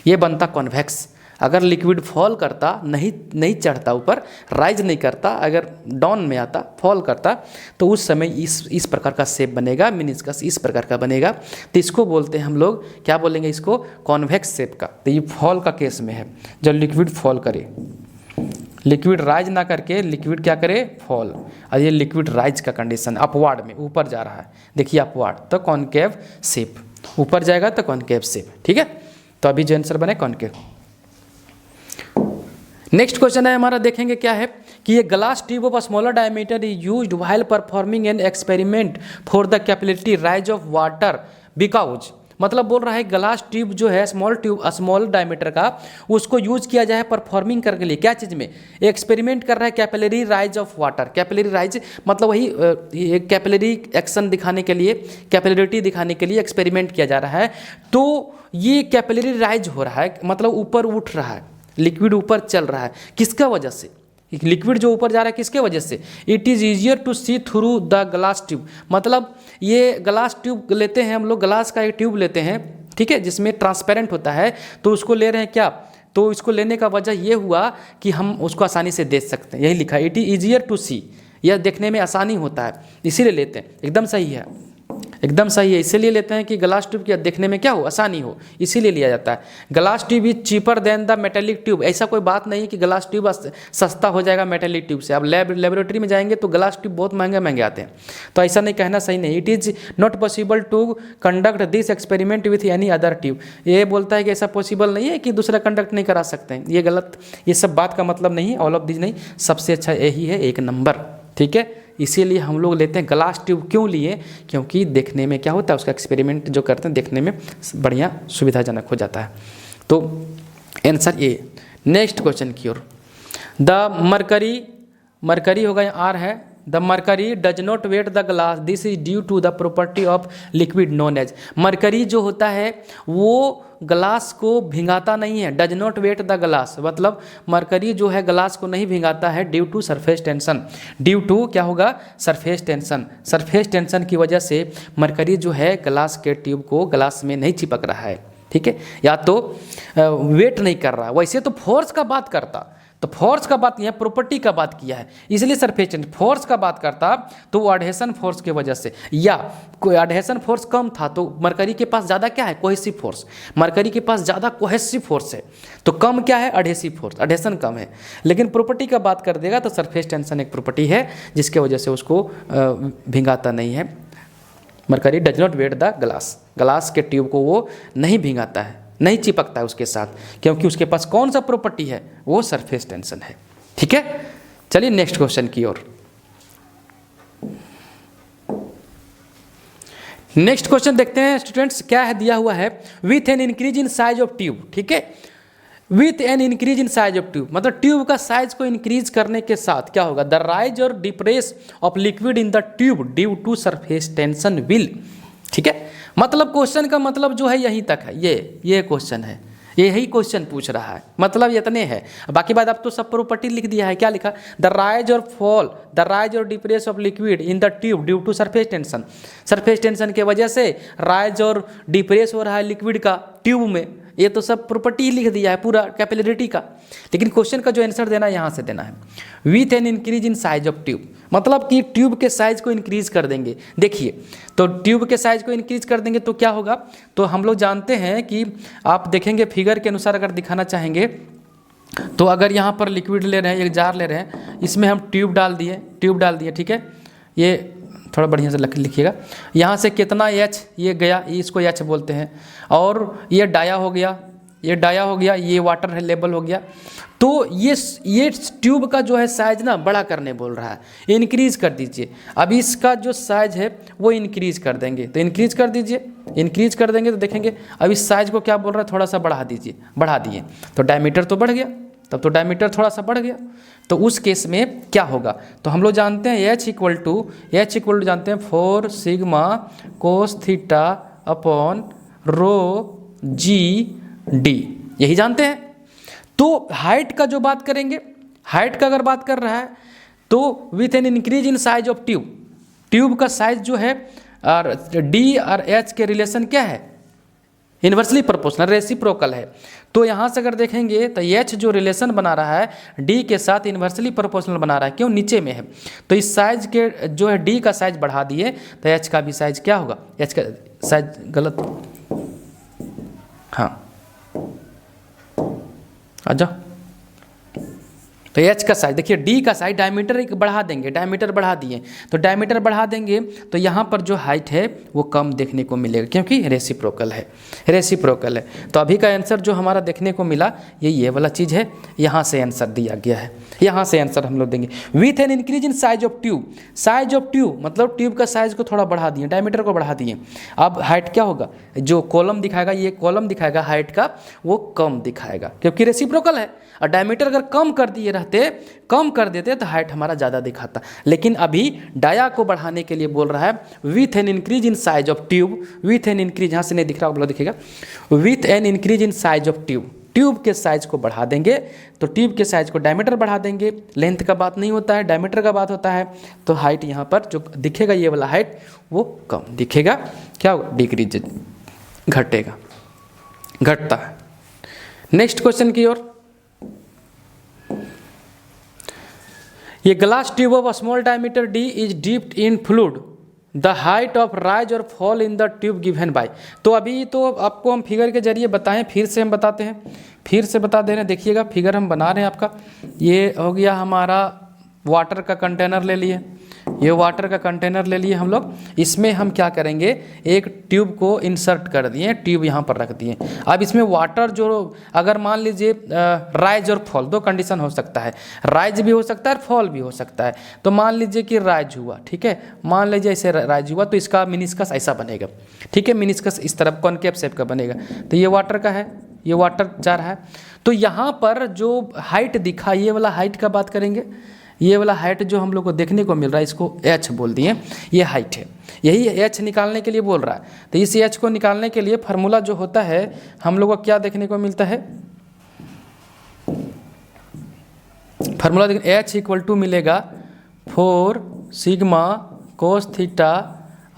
ये बनता कॉन्वेक्स। अगर लिक्विड फॉल करता, नहीं चढ़ता ऊपर, राइज नहीं करता, अगर डाउन में आता, फॉल करता, तो उस समय इस प्रकार का शेप बनेगा, मिनिस्कस इस प्रकार का बनेगा। तो इसको बोलते हैं हम लोग, क्या बोलेंगे इसको, कॉन्वेक्स शेप का। तो ये फॉल का केस में है, जब लिक्विड फॉल करे, लिक्विड राइज ना करके लिक्विड क्या करे, फॉल। और ये लिक्विड राइज का कंडीशन, अपवार्ड में ऊपर जा रहा है, देखिए अपवार्ड, तो कॉनकेव शेप, ऊपर जाएगा तो कॉनकेव शेप, ठीक है। तो अभी जो आंसर बने कॉनकेव। नेक्स्ट क्वेश्चन है हमारा, देखेंगे क्या है कि ये glass tube of smaller diameter is used while performing an experiment for the capillarity rise of water because, मतलब बोल रहा है ग्लास ट्यूब जो है, स्मॉल ट्यूब, स्मॉल डायमीटर का, उसको यूज किया जाए परफॉर्मिंग करने के लिए, क्या चीज़ में, एक्सपेरिमेंट कर रहा है capillary rise of water. Capillary rise मतलब वही कैपिलरी एक्शन दिखाने के लिए, कैपिलरिटी दिखाने के लिए एक्सपेरिमेंट किया जा रहा है। तो ये कैपिलरी राइज हो रहा है, मतलब ऊपर उठ रहा है, लिक्विड ऊपर चल रहा है, किसका वजह से, लिक्विड जो ऊपर जा रहा है किसके वजह से, it is easier to see through the glass tube. मतलब ये ग्लास ट्यूब लेते हैं हम लोग, ग्लास का एक ट्यूब लेते हैं, ठीक है, जिसमें ट्रांसपेरेंट होता है, तो उसको ले रहे हैं क्या, तो इसको लेने का वजह ये हुआ कि हम उसको आसानी से देख सकते हैं, यही लिखा है, इट इज ईजियर टू सी, यह देखने में आसानी होता है, इसीलिए लेते हैं। एकदम सही है, एकदम सही है, इसीलिए लेते हैं कि ग्लास ट्यूब की देखने में क्या हो, आसानी हो, इसीलिए लिया जाता है। Glass tube is cheaper than the metallic tube. ऐसा कोई बात नहीं कि ग्लास ट्यूब सस्ता हो जाएगा मेटेलिक ट्यूब से। आप लेबोरेटरी में जाएंगे तो ग्लास ट्यूब बहुत महंगे महंगे आते हैं, तो ऐसा नहीं कहना सही नहीं। It is not possible to conduct this experiment with any other tube. ये बोलता है कि ऐसा पॉसिबल नहीं है कि दूसरा कंडक्ट नहीं करा सकते हैं, ये गलत, ये सब बात का मतलब नहीं है। ऑल ऑफ दिस नहीं, सबसे अच्छा यही है, 1 नंबर, ठीक है। इसीलिए हम लोग लेते हैं ग्लास ट्यूब। क्यों लिए? क्योंकि देखने में क्या होता है, उसका एक्सपेरिमेंट जो करते हैं देखने में बढ़िया सुविधाजनक हो जाता है। तो आंसर ए। नेक्स्ट क्वेश्चन की ओर। द मरकरी होगा, आर है। The mercury does not wet the glass, this is due to the property of liquid known as. Mercury जो होता है वो ग्लास को भिंगाता नहीं है, does not wet the glass, मतलब मरकरी जो है ग्लास को नहीं भिंगाता है due to surface tension. Due to क्या होगा, सरफेस टेंशन। सरफेस टेंशन की वजह से मरकरी जो है ग्लास के ट्यूब को ग्लास में नहीं चिपक रहा है, ठीक है, या तो वेट नहीं कर रहा। वैसे तो फोर्स का बात करता, तो फोर्स का बात यहाँ प्रॉपर्टी का बात किया है, इसलिए सरफेस टेंशन। फोर्स का बात करता तो वो एडहेशन फोर्स की वजह से, या कोई एडहेशन फोर्स कम था तो मरकरी के पास ज़्यादा क्या है, कोहेसिव फोर्स। मरकरी के पास ज़्यादा कोहेसिव फोर्स है, तो कम क्या है, एडहेसिव फोर्स, एडहेशन कम है। लेकिन प्रॉपर्टी का बात कर देगा तो सरफेस टेंशन एक प्रॉपर्टी है जिसके वजह से उसको भिंगाता नहीं है। Mercury does not wet the glass, glass के ट्यूब को वो नहीं भिंगाता है, नहीं चिपकता है उसके साथ, क्योंकि उसके पास कौन सा प्रॉपर्टी है, वो सरफेस टेंशन है, ठीक है। चलिए नेक्स्ट क्वेश्चन की ओर। नेक्स्ट क्वेश्चन देखते हैं स्टूडेंट्स, क्या है दिया हुआ है, with an increase in size of tube, ठीक है। With an increase in size of tube, मतलब ट्यूब का साइज को इंक्रीज करने के साथ क्या होगा, द राइज और depress of liquid in the tube due to surface tension will, ठीक है। मतलब क्वेश्चन का मतलब जो है यहीं तक है, ये क्वेश्चन है, यही क्वेश्चन पूछ रहा है, मतलब इतने है। बाकी बात आप तो सब प्रॉपर्टी लिख दिया है, क्या लिखा, द राइज और फॉल, द राइज और depress of liquid in the tube due to surface tension. Surface tension के वजह से राइज और डिप्रेस हो रहा है लिक्विड का ट्यूब में, ये तो सब प्रॉपर्टी ही लिख दिया है पूरा कैपिलरिटी का। लेकिन क्वेश्चन का जो आंसर देना है यहाँ से देना है, with an increase in size of tube, मतलब कि ट्यूब के साइज को इंक्रीज कर देंगे। देखिए, तो ट्यूब के साइज को इंक्रीज कर देंगे तो क्या होगा, तो हम लोग जानते हैं कि आप देखेंगे फिगर के अनुसार अगर दिखाना चाहेंगे तो अगर यहाँ पर लिक्विड ले रहे हैं, एक जार ले रहे हैं, इसमें हम ट्यूब डाल दिए, ठीक है। ये थोड़ा बढ़िया से लिखिएगा, यहाँ से कितना एच ये गया, इसको एच बोलते हैं, और ये डाया हो गया, ये वाटर है लेवल हो गया। तो ये ट्यूब का जो है साइज ना बड़ा करने बोल रहा है, इंक्रीज कर दीजिए। अब इसका जो साइज है वो इंक्रीज कर देंगे, तो इंक्रीज कर दीजिए, इंक्रीज कर देंगे तो देखेंगे अब इस साइज को क्या बोल रहा है, थोड़ा सा बढ़ा दीजिए, बढ़ा दिए तो डायमीटर तो बढ़ गया, तब तो डायमीटर थोड़ा सा बढ़ गया। तो उस केस में क्या होगा, तो हम लोग जानते हैं H इक्वल टू जानते हैं 4 sigma cos theta upon rho G D, यही जानते हैं। तो हाइट का जो बात करेंगे, हाइट का अगर बात कर रहा है तो with an increase in size of tube का साइज जो है और डी और एच के रिलेशन क्या है, इन्वर्सली प्रोपोर्शनल, रेसिप्रोकल है। तो यहाँ से अगर देखेंगे तो एच जो रिलेशन बना रहा है डी के साथ इन्वर्सली प्रोपोर्शनल बना रहा है, क्यों, नीचे में है। तो इस साइज के जो है डी का साइज बढ़ा दिए तो एच का भी साइज क्या होगा, एच का साइज गलत, हाँ आ जाओ। तो एच का साइज देखिए, डी का साइज डायमीटर बढ़ा देंगे, डायमीटर बढ़ा दिए तो डायमीटर बढ़ा देंगे तो यहाँ पर जो हाइट है वो कम देखने को मिलेगा, क्योंकि रेसिप्रोकल है, रेसिप्रोकल है। तो अभी का आंसर जो हमारा देखने को मिला ये वाला चीज़ है, यहाँ से आंसर दिया गया है, यहाँ से आंसर हम लोग देंगे। With an increase in size of tube मतलब ट्यूब का साइज को थोड़ा बढ़ा दिए, डायमीटर को बढ़ा दिए। अब हाइट क्या होगा, जो कॉलम दिखाएगा, ये कॉलम दिखाएगा हाइट का, वो कम दिखाएगा क्योंकि रेसिप्रोकल है। और डायमीटर अगर कम कर देते तो हाइट हमारा ज़्यादा दिखाता। लेकिन अभी डाया को बढ़ाने के लिए बोल रहा है with an increase in size of tube, with an increase, यहाँ से नहीं दिख रहा होगा, दिखेगा, with an increase in size of tube के साइज को बढ़ा देंगे। तो ट्यूब के साइज को डायमीटर बढ़ा देंगे, लेंथ का बात नहीं होता है, डायमीटर का बात होता है। तो हाइट यहाँ पर जो दिखेगा ये वाला हाइट वो कम दिखेगा, क्या होगा, डिक्रीज, घटेगा, घटता है। नेक्स्ट क्वेश्चन की ओर। ये glass tube of small diameter D is dipped in fluid, the height of rise और fall in the tube given by. तो अभी तो आपको हम फिगर के जरिए बताएं, फिर से हम बताते हैं, फिर से बता दे रहे हैं। देखिएगा फिगर हम बना रहे हैं आपका, ये हो गया हमारा वाटर का कंटेनर ले लिए, ये वाटर का कंटेनर ले लिए हम लोग। इसमें हम क्या करेंगे, एक ट्यूब को इंसर्ट कर दिए, ट्यूब यहाँ पर रख दिए। अब इसमें वाटर जो, अगर मान लीजिए राइज और फॉल, दो कंडीशन हो सकता है, राइज भी हो सकता है और फॉल भी हो सकता है। तो मान लीजिए कि राइज हुआ, ठीक है, मान लीजिए ऐसे राइज हुआ तो इसका मिनिस्कस ऐसा बनेगा, ठीक है, मिनिस्कस इस तरफ कॉनकेव शेप का बनेगा। तो ये वाटर का है, ये वाटर जा रहा है। तो यहाँ पर जो हाइट दिखा, ये वाला हाइट का बात करेंगे, ये वाला हाइट जो हम लोग को देखने को मिल रहा है, इसको h बोल दिए, ये हाइट है, यही h निकालने के लिए बोल रहा है। तो इस h को निकालने के लिए फार्मूला जो होता है हम लोग को क्या देखने को मिलता है, फार्मूला h इक्वल टू मिलेगा 4 sigma cos theta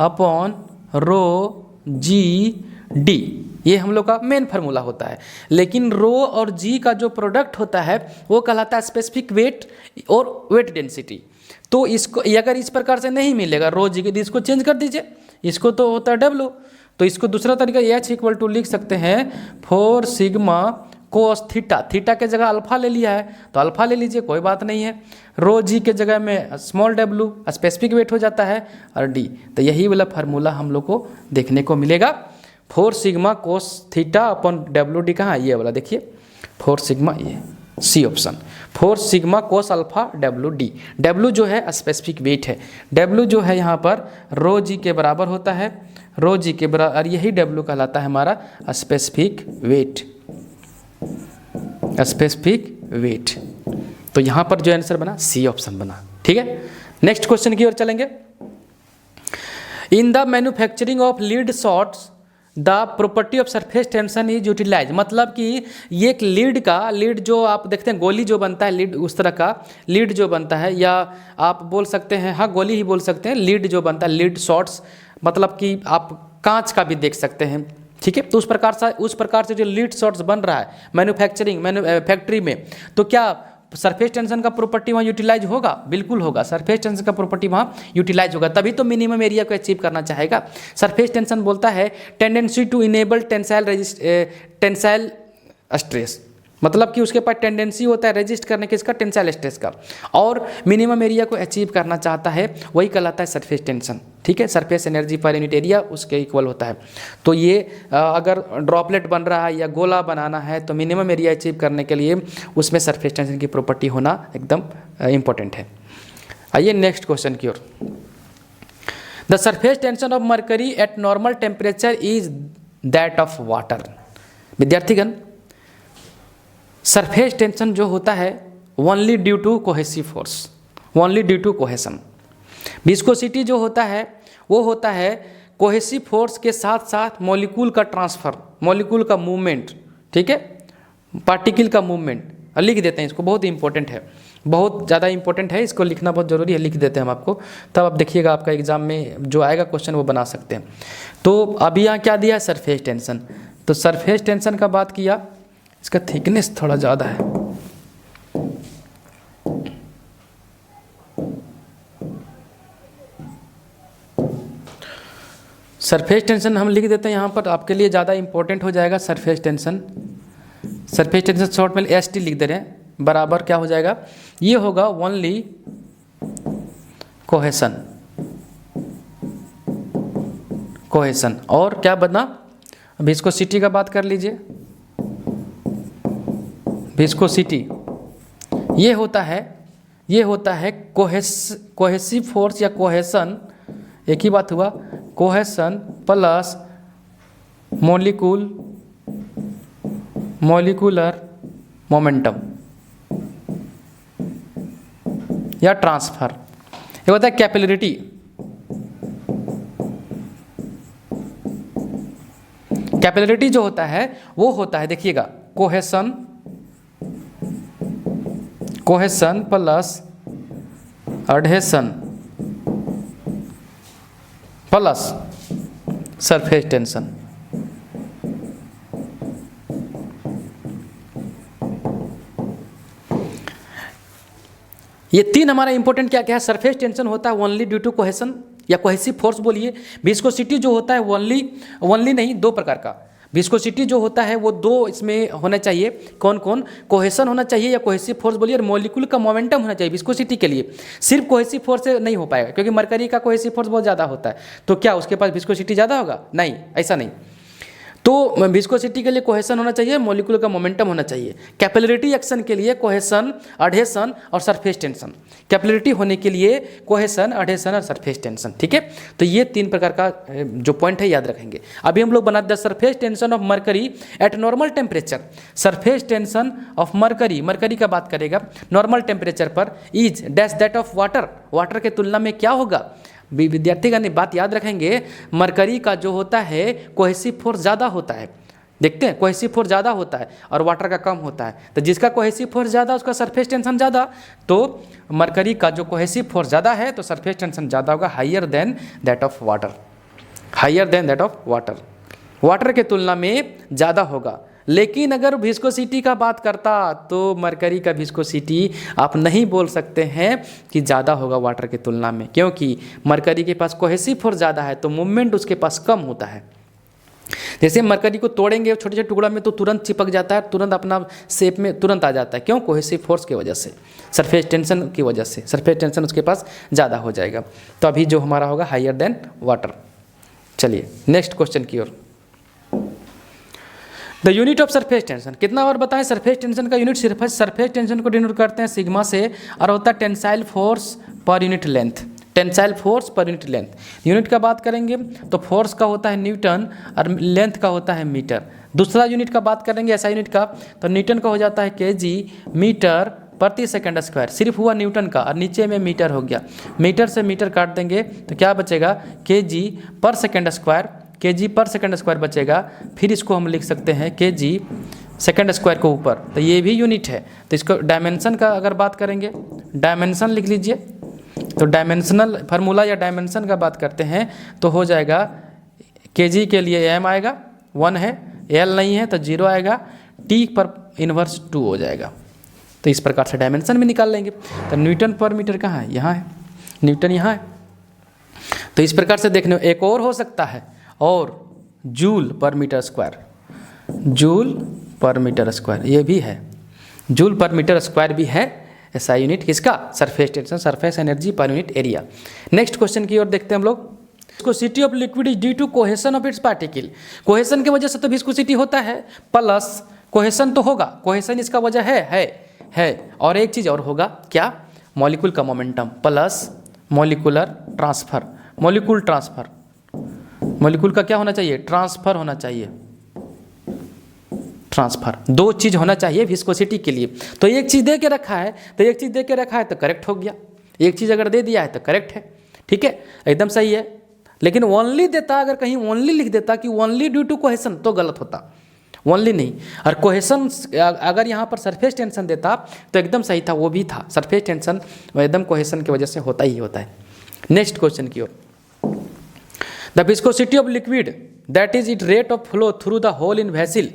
upon rho G D, ये हम लोग का मेन फार्मूला होता है। लेकिन रो और जी का जो प्रोडक्ट होता है वो कहलाता है स्पेसिफिक वेट और वेट डेंसिटी। तो इसको अगर इस प्रकार से नहीं मिलेगा रो जी के, इसको चेंज कर दीजिए, इसको तो होता है डब्ल्यू, तो इसको दूसरा तरीका एच इक्वल टू लिख सकते हैं 4 सिग्मा कोस थीटा, थीटा के जगह अल्फा ले लिया है तो अल्फा ले लीजिए, कोई बात नहीं है। रो जी के जगह में स्मॉल डब्ल्यू स्पेसिफिक वेट हो जाता है और डी, तो यही वाला फार्मूला हम लोग को देखने को मिलेगा। 4 sigma cos theta upon W D, कहाँ ये वाला देखिए 4 सिग्मा, ये C option, 4 sigma cos alpha W D. W जो है स्पेसिफिक वेट है, डब्ल्यू जो है यहाँ पर रो जी के बराबर होता है, रो जी के बराबर, और यही डब्ल्यू कहलाता है हमारा स्पेसिफिक वेट, स्पेसिफिक वेट। तो यहाँ पर जो आंसर बना सी ऑप्शन बना, ठीक है। नेक्स्ट क्वेश्चन की ओर चलेंगे। In the manufacturing of lead shots the property of surface tension is utilize, मतलब कि ये एक लीड जो आप देखते हैं, गोली जो बनता है लीड, उस तरह का लीड जो बनता है, या आप बोल सकते हैं, हाँ गोली ही बोल सकते हैं, लीड जो बनता है, लीड शॉट्स, मतलब कि आप कांच का भी देख सकते हैं, ठीक है। तो उस प्रकार से जो लीड शॉट्स बन रहा है फैक्ट्री में, तो क्या सरफेस टेंशन का प्रॉपर्टी वहाँ यूटिलाइज होगा? बिल्कुल होगा, सरफेस टेंशन का प्रॉपर्टी वहाँ यूटिलाइज होगा, तभी तो मिनिमम एरिया को अचीव करना चाहेगा। सरफेस टेंशन बोलता है tendency to enable tensile stress, मतलब कि उसके पास टेंडेंसी होता है रेजिस्ट करने के इसका टेंसाइल स्ट्रेस का, और मिनिमम एरिया को अचीव करना चाहता है, वही कहलाता है सरफेस टेंशन, ठीक है। Surface energy per unit area उसके इक्वल होता है। तो ये अगर ड्रॉपलेट बन रहा है या गोला बनाना है तो मिनिमम एरिया अचीव करने के लिए उसमें सरफेस टेंशन की प्रॉपर्टी होना एकदम इम्पोर्टेंट है। आइए नेक्स्ट क्वेश्चन की ओर। The surface tension of mercury at normal temperature is that of water. विद्यार्थीगण, सरफेस टेंशन जो होता है only due to cohesive force, only due to cohesion. Viscosity जो होता है वो होता है कोहेसिव फोर्स के साथ साथ मॉलिक्यूल का ट्रांसफर, मॉलिक्यूल का मूवमेंट, ठीक है, पार्टिकल का मूवमेंट। लिख देते हैं इसको, बहुत इंपॉर्टेंट है, बहुत ज़्यादा इंपॉर्टेंट है, इसको लिखना बहुत ज़रूरी है, लिख देते हैं हम आपको, तब आप देखिएगा आपका एग्जाम में जो आएगा क्वेश्चन वो बना सकते हैं। तो अभी यहाँ क्या दिया है, सरफेस टेंशन। तो सरफेस टेंशन का बात किया, इसका थिकनेस थोड़ा ज़्यादा है, सरफेस टेंशन हम लिख देते हैं यहाँ पर, आपके लिए ज़्यादा इंपॉर्टेंट हो जाएगा surface tension. Surface tension short में एस टी लिख दे रहे हैं, बराबर क्या हो जाएगा, ये होगा ओनली कोहेसन, कोहेसन। और क्या बना, विस्कोसिटी का बात कर लीजिए, विस्कोसिटी ये होता है कोहेसिव फोर्स या कोहेसन, एक ही बात हुआ, कोहेसन प्लस मॉलिक्यूलर मोमेंटम या ट्रांसफर। ये होता है कैपिलरिटी। कैपिलरिटी जो होता है वो होता है, देखिएगा, cohesion plus adhesion plus surface tension. ये तीन हमारा इंपॉर्टेंट क्या क्या है। सरफेस टेंशन होता है ओनली ड्यू टू कोहेसन या कोहेसिव फोर्स बोलिए। विस्कोसिटी जो होता है ओनली नहीं, दो प्रकार का। विस्कोसिटी जो होता है वो दो इसमें होना चाहिए, कौन कौन, कोहेसन होना चाहिए या कोहेसिव फोर्स बोलिए, और मॉलिक्यूल का मोमेंटम होना चाहिए विस्कोसिटी के लिए। सिर्फ कोहेसिव फोर्स से नहीं हो पाएगा, क्योंकि मरकरी का कोहेसिव फोर्स बहुत ज़्यादा होता है, तो क्या उसके पास विस्कोसिटी ज़्यादा होगा? नहीं, ऐसा नहीं। तो विस्कोसिटी के लिए कोहेसन होना चाहिए, मॉलिक्यूल का मोमेंटम होना चाहिए। कैपिलरिटी एक्शन के लिए कोहेसन, अडहेसन और सरफेस टेंशन। कैपिलरिटी होने के लिए कोहेसन, अडहेसन और सरफेस टेंशन। ठीक है, तो ये तीन प्रकार का जो पॉइंट है याद रखेंगे। अभी हम लोग बनाते हैं surface tension of mercury at normal temperature. Surface tension of mercury का बात करेगा नॉर्मल टेम्परेचर पर is dash that of water. Water के तुलना में क्या होगा? विद्यार्थीगण बात याद रखेंगे, मरकरी का जो होता है कोहेसिव फोर्स ज़्यादा होता है। देखते हैं, कोहेसिव फोर्स ज़्यादा होता है और वाटर का कम होता है, तो जिसका कोहेसिव फोर्स ज़्यादा उसका सरफेस टेंशन ज़्यादा। तो मरकरी का जो कोहेसिव फोर्स ज़्यादा है तो सरफेस टेंशन ज़्यादा होगा, higher than that of water, higher than that of water, water के तुलना में ज़्यादा होगा। लेकिन अगर विस्कोसिटी का बात करता तो मरकरी का विस्कोसिटी आप नहीं बोल सकते हैं कि ज़्यादा होगा वाटर की तुलना में, क्योंकि मरकरी के पास कोहेसिव फोर्स ज़्यादा है तो मूवमेंट उसके पास कम होता है। जैसे मरकरी को तोड़ेंगे छोटे छोटे टुकड़ा में तो तुरंत चिपक जाता है, तुरंत अपना शेप में तुरंत आ जाता है। क्यों? कोहेसिव फोर्स की वजह से, सरफेस टेंशन की वजह से। सरफेस टेंशन उसके पास ज़्यादा हो जाएगा, तो अभी जो हमारा होगा हाइयर देन वाटर। चलिए नेक्स्ट क्वेश्चन की ओर। The unit of surface tension, कितना बार बताएं? सरफेस टेंशन का यूनिट सिर्फ सरफेस टेंशन को डिनोट करते हैं सिग्मा से, और होता है tensile force per unit length. Tensile force per unit length. Unit का बात करेंगे तो फोर्स का होता है न्यूटन और लेंथ का होता है मीटर। दूसरा यूनिट का बात करेंगे ऐसा यूनिट का, तो न्यूटन का हो जाता है केजी मीटर प्रति सेकंड स्क्वायर। सिर्फ हुआ न्यूटन का और नीचे में मीटर हो गया। मीटर से मीटर काट देंगे तो क्या बचेगा? केजी पर सेकंड स्क्वायर, केजी पर सेकंड स्क्वायर बचेगा। फिर इसको हम लिख सकते हैं केजी सेकंड स्क्वायर के ऊपर, तो ये भी यूनिट है। तो इसको डायमेंशन का अगर बात करेंगे, डायमेंशन लिख लीजिए। तो डायमेंशनल फार्मूला या डायमेंशन का बात करते हैं तो हो जाएगा केजी के लिए एम आएगा 1 है, एल नहीं है तो 0 आएगा, टी पर इनवर्स 2 हो जाएगा। तो इस प्रकार से डायमेंशन भी निकाल लेंगे। तो न्यूटन पर मीटर कहाँ है? यहाँ है, न्यूटन यहाँ है। तो इस प्रकार से देखने एक और हो सकता है, और joule per metre square, joule per metre square ये भी है, जूल पर मीटर स्क्वायर भी है ऐसा यूनिट किसका? Surface tension, surface energy per unit area. Next question की ओर देखते हैं हम लोग। Viscosity of liquid is due to cohesion of its particle. Cohesion की वजह से तो विस्कोसिटी होता है, प्लस कोहेसन तो होगा, कोहेसन इसका वजह है। और एक चीज़ और होगा क्या? मॉलिक्यूल का momentum plus molecular transfer. Molecule transfer, molecule का क्या होना चाहिए? ट्रांसफर होना चाहिए, ट्रांसफर। दो चीज़ होना चाहिए विस्कोसिटी के लिए। तो एक चीज़ दे के रखा है तो एक चीज़ दे के रखा है तो करेक्ट हो गया, एक चीज़ अगर दे दिया है तो करेक्ट है। ठीक है, एकदम सही है। लेकिन ओनली देता, अगर कहीं ओनली लिख देता कि ओनली ड्यू टू कोहेसन तो गलत होता, ओनली नहीं। और कोहेसन अगर यहाँ पर सरफेस टेंशन देता तो एकदम सही था, वो भी था। सरफेस टेंशन एकदम कोहेसन की वजह से होता ही होता है। नेक्स्ट क्वेश्चन की ओर। The viscosity of liquid that is it rate of flow through the hole in vessel.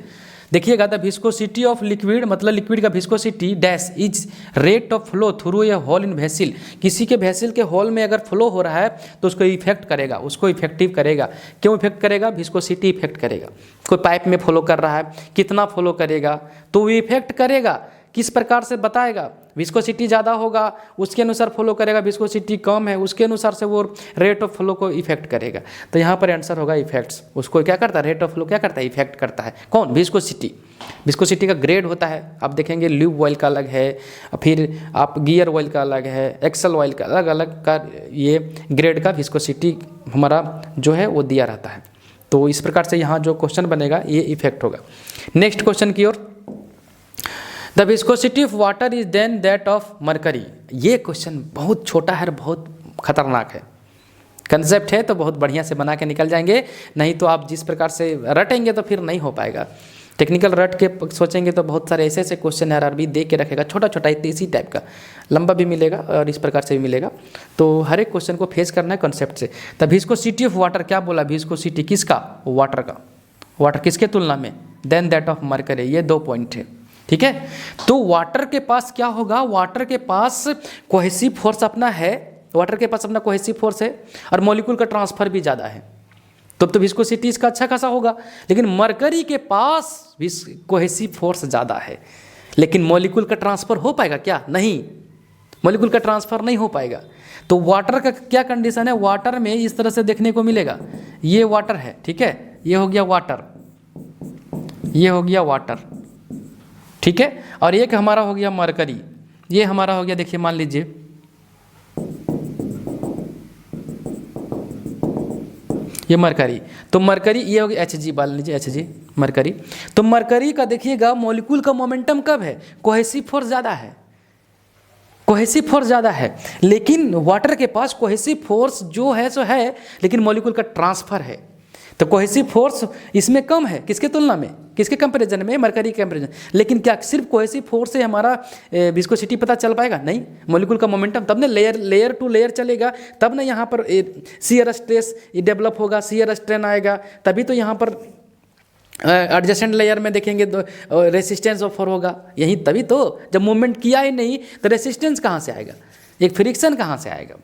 देखिएगा, द विस्कोसिटी ऑफ लिक्विड मतलब लिक्विड का viscosity dash is rate of flow through a hole in vessel. किसी के vessel के whole में अगर flow हो रहा है तो उसको इफेक्ट करेगा, उसको इफेक्टिव करेगा। क्यों इफेक्ट करेगा? विस्कोसिटी इफेक्ट करेगा। कोई पाइप में फ्लो कर रहा है, कितना फ्लो करेगा तो वो इफेक्ट करेगा। किस प्रकार से बताएगा? विस्कोसिटी ज़्यादा होगा उसके अनुसार फ्लो करेगा, विस्कोसिटी कम है उसके अनुसार से वो रेट ऑफ फ्लो को इफेक्ट करेगा। तो यहाँ पर आंसर होगा इफेक्ट्स। उसको क्या करता है? रेट ऑफ फ्लो क्या करता है? इफेक्ट करता है। कौन? विस्कोसिटी। विस्कोसिटी का ग्रेड होता है, आप देखेंगे ल्यूब ऑयल का अलग है, फिर आप गियर ऑयल का अलग है, एक्सल ऑयल का अलग अलग का ये ग्रेड का विस्कोसिटी हमारा जो है वो दिया रहता है। तो इस प्रकार से यहाँ जो क्वेश्चन बनेगा ये इफेक्ट होगा। नेक्स्ट क्वेश्चन की ओर। The viscosity of water is than that of mercury. ये क्वेश्चन बहुत छोटा है, बहुत खतरनाक है। कंसेप्ट है तो बहुत बढ़िया से बना के निकल जाएंगे, नहीं तो आप जिस प्रकार से रटेंगे तो फिर नहीं हो पाएगा। टेक्निकल रट के सोचेंगे तो बहुत सारे ऐसे ऐसे क्वेश्चन आरआरबी दे के रखेगा, छोटा छोटा इसी टाइप का, लंबा भी मिलेगा और इस प्रकार से भी मिलेगा। तो हर एक क्वेश्चन को फेस करना है कॉन्सेप्ट से। द विस्कोसिटी ऑफ वाटर क्या बोला? विस्कोसिटी किसका? वाटर का। वाटर किसके तुलना में? Than that of mercury. ये 2 पॉइंट है, ठीक है। तो वाटर के पास क्या होगा, वाटर के पास कोहेसिव फोर्स अपना है, वाटर के पास अपना कोहेसिव फोर्स है और मॉलिक्यूल का ट्रांसफर भी ज़्यादा है, तो विस्कोसिटी इसका अच्छा खासा होगा। लेकिन मरकरी के पास कोहेसिव फोर्स ज़्यादा है, लेकिन मॉलिक्यूल का ट्रांसफर हो पाएगा क्या? नहीं, मॉलिक्यूल का ट्रांसफर नहीं हो पाएगा। तो वाटर का क्या कंडीशन है, वाटर में इस तरह से देखने को मिलेगा, ये वाटर है, ठीक है, ये हो गया वाटर, ये हो गया वाटर, ठीक है, और एक हमारा हो गया मरकरी, ये हमारा हो गया, देखिए मान लीजिए ये मरकरी, तो मरकरी ये हो गया Hg, मान लीजिए Hg मरकरी। तो मरकरी का देखिएगा मॉलिक्यूल का मोमेंटम कब है, कोहेसिव फोर्स ज़्यादा है, कोहेसिव फोर्स ज़्यादा है। लेकिन वाटर के पास कोहेसिव फोर्स जो है सो है, लेकिन मॉलिक्यूल का ट्रांसफर है, तो कोहेसिव फोर्स इसमें कम है, किसके तुलना में, किसके कंपैरिजन में, मरकरी के कंपैरिजन। लेकिन क्या सिर्फ कोहेसिव फोर्स से हमारा विस्कोसिटी पता चल पाएगा? नहीं, मॉलिक्यूल का मोमेंटम तब ना लेयर टू लेयर चलेगा, तब ना यहाँ पर शियर स्ट्रेस डेवलप होगा, शियर स्ट्रेन आएगा, तभी तो यहाँ पर एडजेसेंट लेयर में देखेंगे तो रेसिस्टेंस ऑफर होगा, यही तभी तो, जब मूवमेंट किया ही नहीं तो रेसिस्टेंस कहाँ से आएगा, एक फ्रिक्शन कहाँ से आएगा।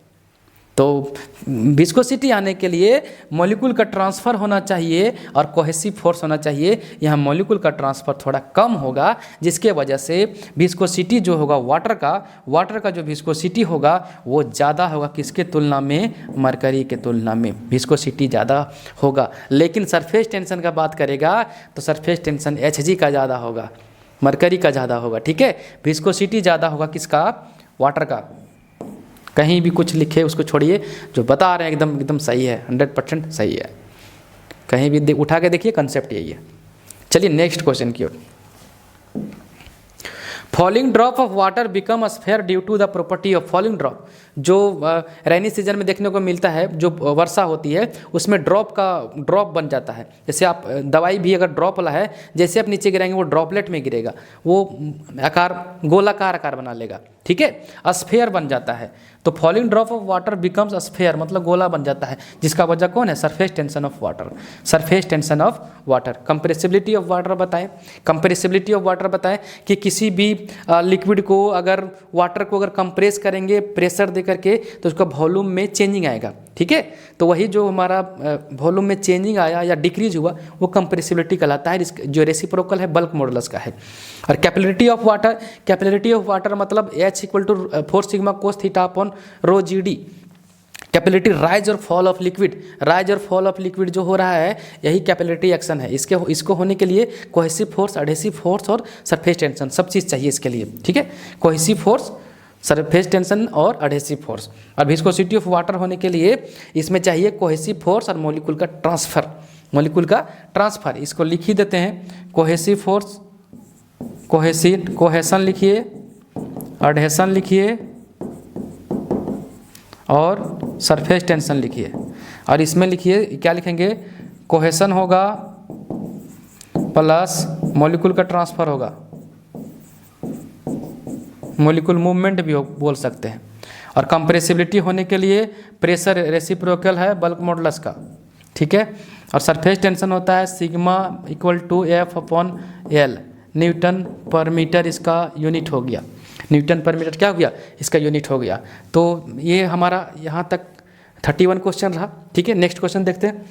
तो विस्कोसिटी आने के लिए मॉलिक्यूल का ट्रांसफ़र होना चाहिए और कोहेसिव फोर्स होना चाहिए। यहाँ मॉलिक्यूल का ट्रांसफ़र थोड़ा कम होगा, जिसके वजह से विस्कोसिटी जो होगा वाटर का जो विस्कोसिटी होगा वो ज़्यादा होगा, किसके तुलना में, मरकरी के तुलना में विस्कोसिटी ज़्यादा होगा। लेकिन सरफेस टेंशन का बात करेगा तो सरफेस टेंशन Hg का ज़्यादा होगा, मरकरी का ज़्यादा होगा, ठीक है। विस्कोसिटी ज़्यादा होगा किसका, वाटर का। कहीं भी कुछ लिखे उसको छोड़िए, जो बता रहे हैं एकदम सही है, 100% सही है, कहीं भी उठा के देखिए, कंसेप्ट यही है। चलिए नेक्स्ट क्वेश्चन की ओर। Falling drop of water become a sphere due to the property of falling drop, जो रेनी सीजन में देखने को मिलता है, जो वर्षा होती है उसमें ड्रॉप बन जाता है। जैसे आप दवाई भी अगर ड्रॉप वाला है, जैसे आप नीचे गिराएंगे वो ड्रॉपलेट में गिरेगा, वो आकार गोलाकार आकार बना लेगा, ठीक है, स्फेयर बन जाता है। तो falling drop of water becomes sphere, मतलब गोला बन जाता है, जिसका वजह कौन है, surface tension of water, surface tension of water. Compressibility of water बताएं, कंप्रेसिबिलिटी ऑफ वाटर बताएं कि किसी भी लिक्विड को अगर वाटर को अगर कंप्रेस करेंगे प्रेशर दे करके तो उसका वॉल्यूम में चेंजिंग आएगा, ठीक है। तो वही जो हमारा वॉल्यूम में चेंजिंग आया या डिक्रीज हुआ वो कंप्रेसिबिलिटी कहलाता है, जो रेसिप्रोकल है बल्क मॉडुलस का है। और कैपिलरिटी ऑफ वाटर मतलब H = 4 sigma cos theta upon rho GD। Capillarity rise और फॉल ऑफ लिक्विड, राइज और फॉल ऑफ लिक्विड जो हो रहा है यही कैपिलरिटी एक्शन है। इसको होने के लिए कोहेसिव फोर्स, एडहेसिव फोर्स और सरफेस टेंशन सब चीज़ चाहिए इसके लिए, ठीक है। कोहेसिव फोर्स, सरफेस टेंशन और एडहेसिव फोर्स। और विस्कोसिटी ऑफ वाटर होने के लिए इसमें चाहिए कोहेसिव फोर्स और मॉलिक्यूल का ट्रांसफर, मॉलिक्यूल का ट्रांसफर। इसको लिख ही देते हैं, कोहेसिव फोर्स, कोहेसन लिखिए, एडहेसन लिखिए और सरफेस टेंशन लिखिए। और इसमें लिखिए, क्या लिखेंगे, कोहेसन होगा प्लस मॉलिक्यूल का ट्रांसफर होगा, मॉलिक्यूल मूवमेंट भी बोल सकते हैं। और कंप्रेसिबिलिटी होने के लिए प्रेशर रेसिप्रोकल है बल्क मॉडुलस का, ठीक है। और सरफेस टेंशन होता है sigma = F/L, Newton per metre इसका यूनिट हो गया, न्यूटन पर मीटर क्या हो गया, इसका यूनिट हो गया। तो ये हमारा यहाँ तक 31 क्वेश्चन रहा, ठीक है। नेक्स्ट क्वेश्चन देखते हैं।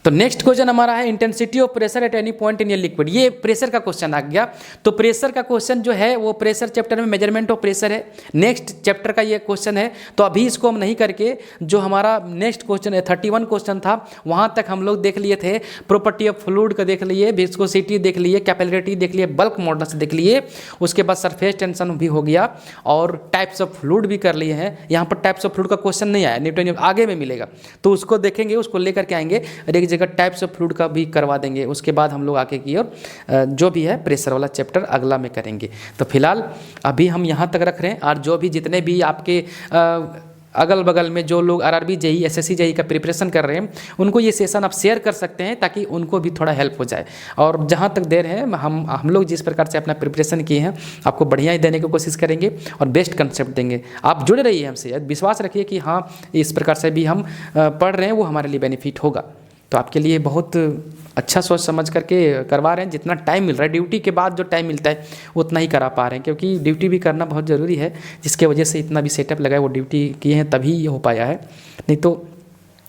तो नेक्स्ट क्वेश्चन हमारा है intensity of pressure at any point in a liquid. ये प्रेशर का क्वेश्चन आ गया। तो प्रेशर का क्वेश्चन जो है वो प्रेशर चैप्टर में मेजरमेंट ऑफ प्रेशर है, नेक्स्ट चैप्टर का ये क्वेश्चन है। तो अभी इसको हम नहीं करके जो हमारा नेक्स्ट क्वेश्चन है 31 क्वेश्चन था वहाँ तक हम लोग देख लिए थे। प्रॉपर्टी ऑफ फ्लूइड का देख लिए, विस्कोसिटी देख लिए, कैपिलरिटी देख लिए, बल्क मॉडुलस देख लिए, उसके बाद सरफेस टेंशन भी हो गया और टाइप्स ऑफ फ्लूइड भी कर लिए हैं। यहाँ पर टाइप्स ऑफ फ्लूइड का क्वेश्चन नहीं आया, न्यूटन आगे में मिलेगा तो उसको देखेंगे, उसको लेकर के आएंगे और एक जगह टाइप्स ऑफ फ्लूइड का भी करवा देंगे। उसके बाद हम लोग आगे की ओर जो भी है प्रेशर वाला चैप्टर अगला में करेंगे। तो फिलहाल अभी हम यहाँ तक रख रहे हैं और जो भी जितने भी आपके अगल बगल में जो लोग आरआरबी जेई एसएससी जेई का प्रिपरेशन कर रहे हैं उनको ये सेशन आप शेयर कर सकते हैं ताकि उनको भी थोड़ा हेल्प हो जाए। और जहाँ तक देर है हम लोग जिस प्रकार से अपना प्रिपरेशन किए हैं आपको बढ़िया ही देने की कोशिश करेंगे और बेस्ट कंसेप्ट देंगे। आप जुड़े रहिए हमसे, विश्वास रखिए कि हाँ इस प्रकार से भी हम पढ़ रहे हैं वो हमारे लिए बेनिफिट होगा। तो आपके लिए बहुत अच्छा सोच समझ करके करवा रहे हैं। जितना टाइम मिल रहा है ड्यूटी के बाद जो टाइम मिलता है उतना ही करा पा रहे हैं, क्योंकि ड्यूटी भी करना बहुत ज़रूरी है, जिसके वजह से इतना भी सेटअप लगा है वो ड्यूटी किए हैं तभी ये हो पाया है, नहीं तो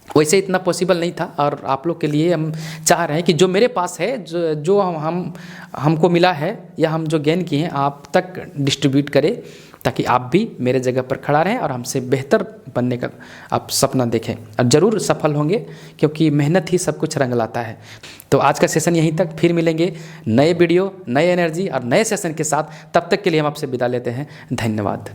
वैसे इतना पॉसिबल नहीं था। और आप लोग के लिए हम चाह रहे हैं कि जो मेरे पास है जो हमको मिला है या हम जो गेन किए हैं आप तक डिस्ट्रीब्यूट करें, ताकि आप भी मेरे जगह पर खड़ा रहें और हमसे बेहतर बनने का आप सपना देखें और ज़रूर सफल होंगे, क्योंकि मेहनत ही सब कुछ रंग लाता है। तो आज का सेशन यहीं तक, फिर मिलेंगे नए वीडियो, नए एनर्जी और नए सेशन के साथ। तब तक के लिए हम आपसे विदा लेते हैं। धन्यवाद।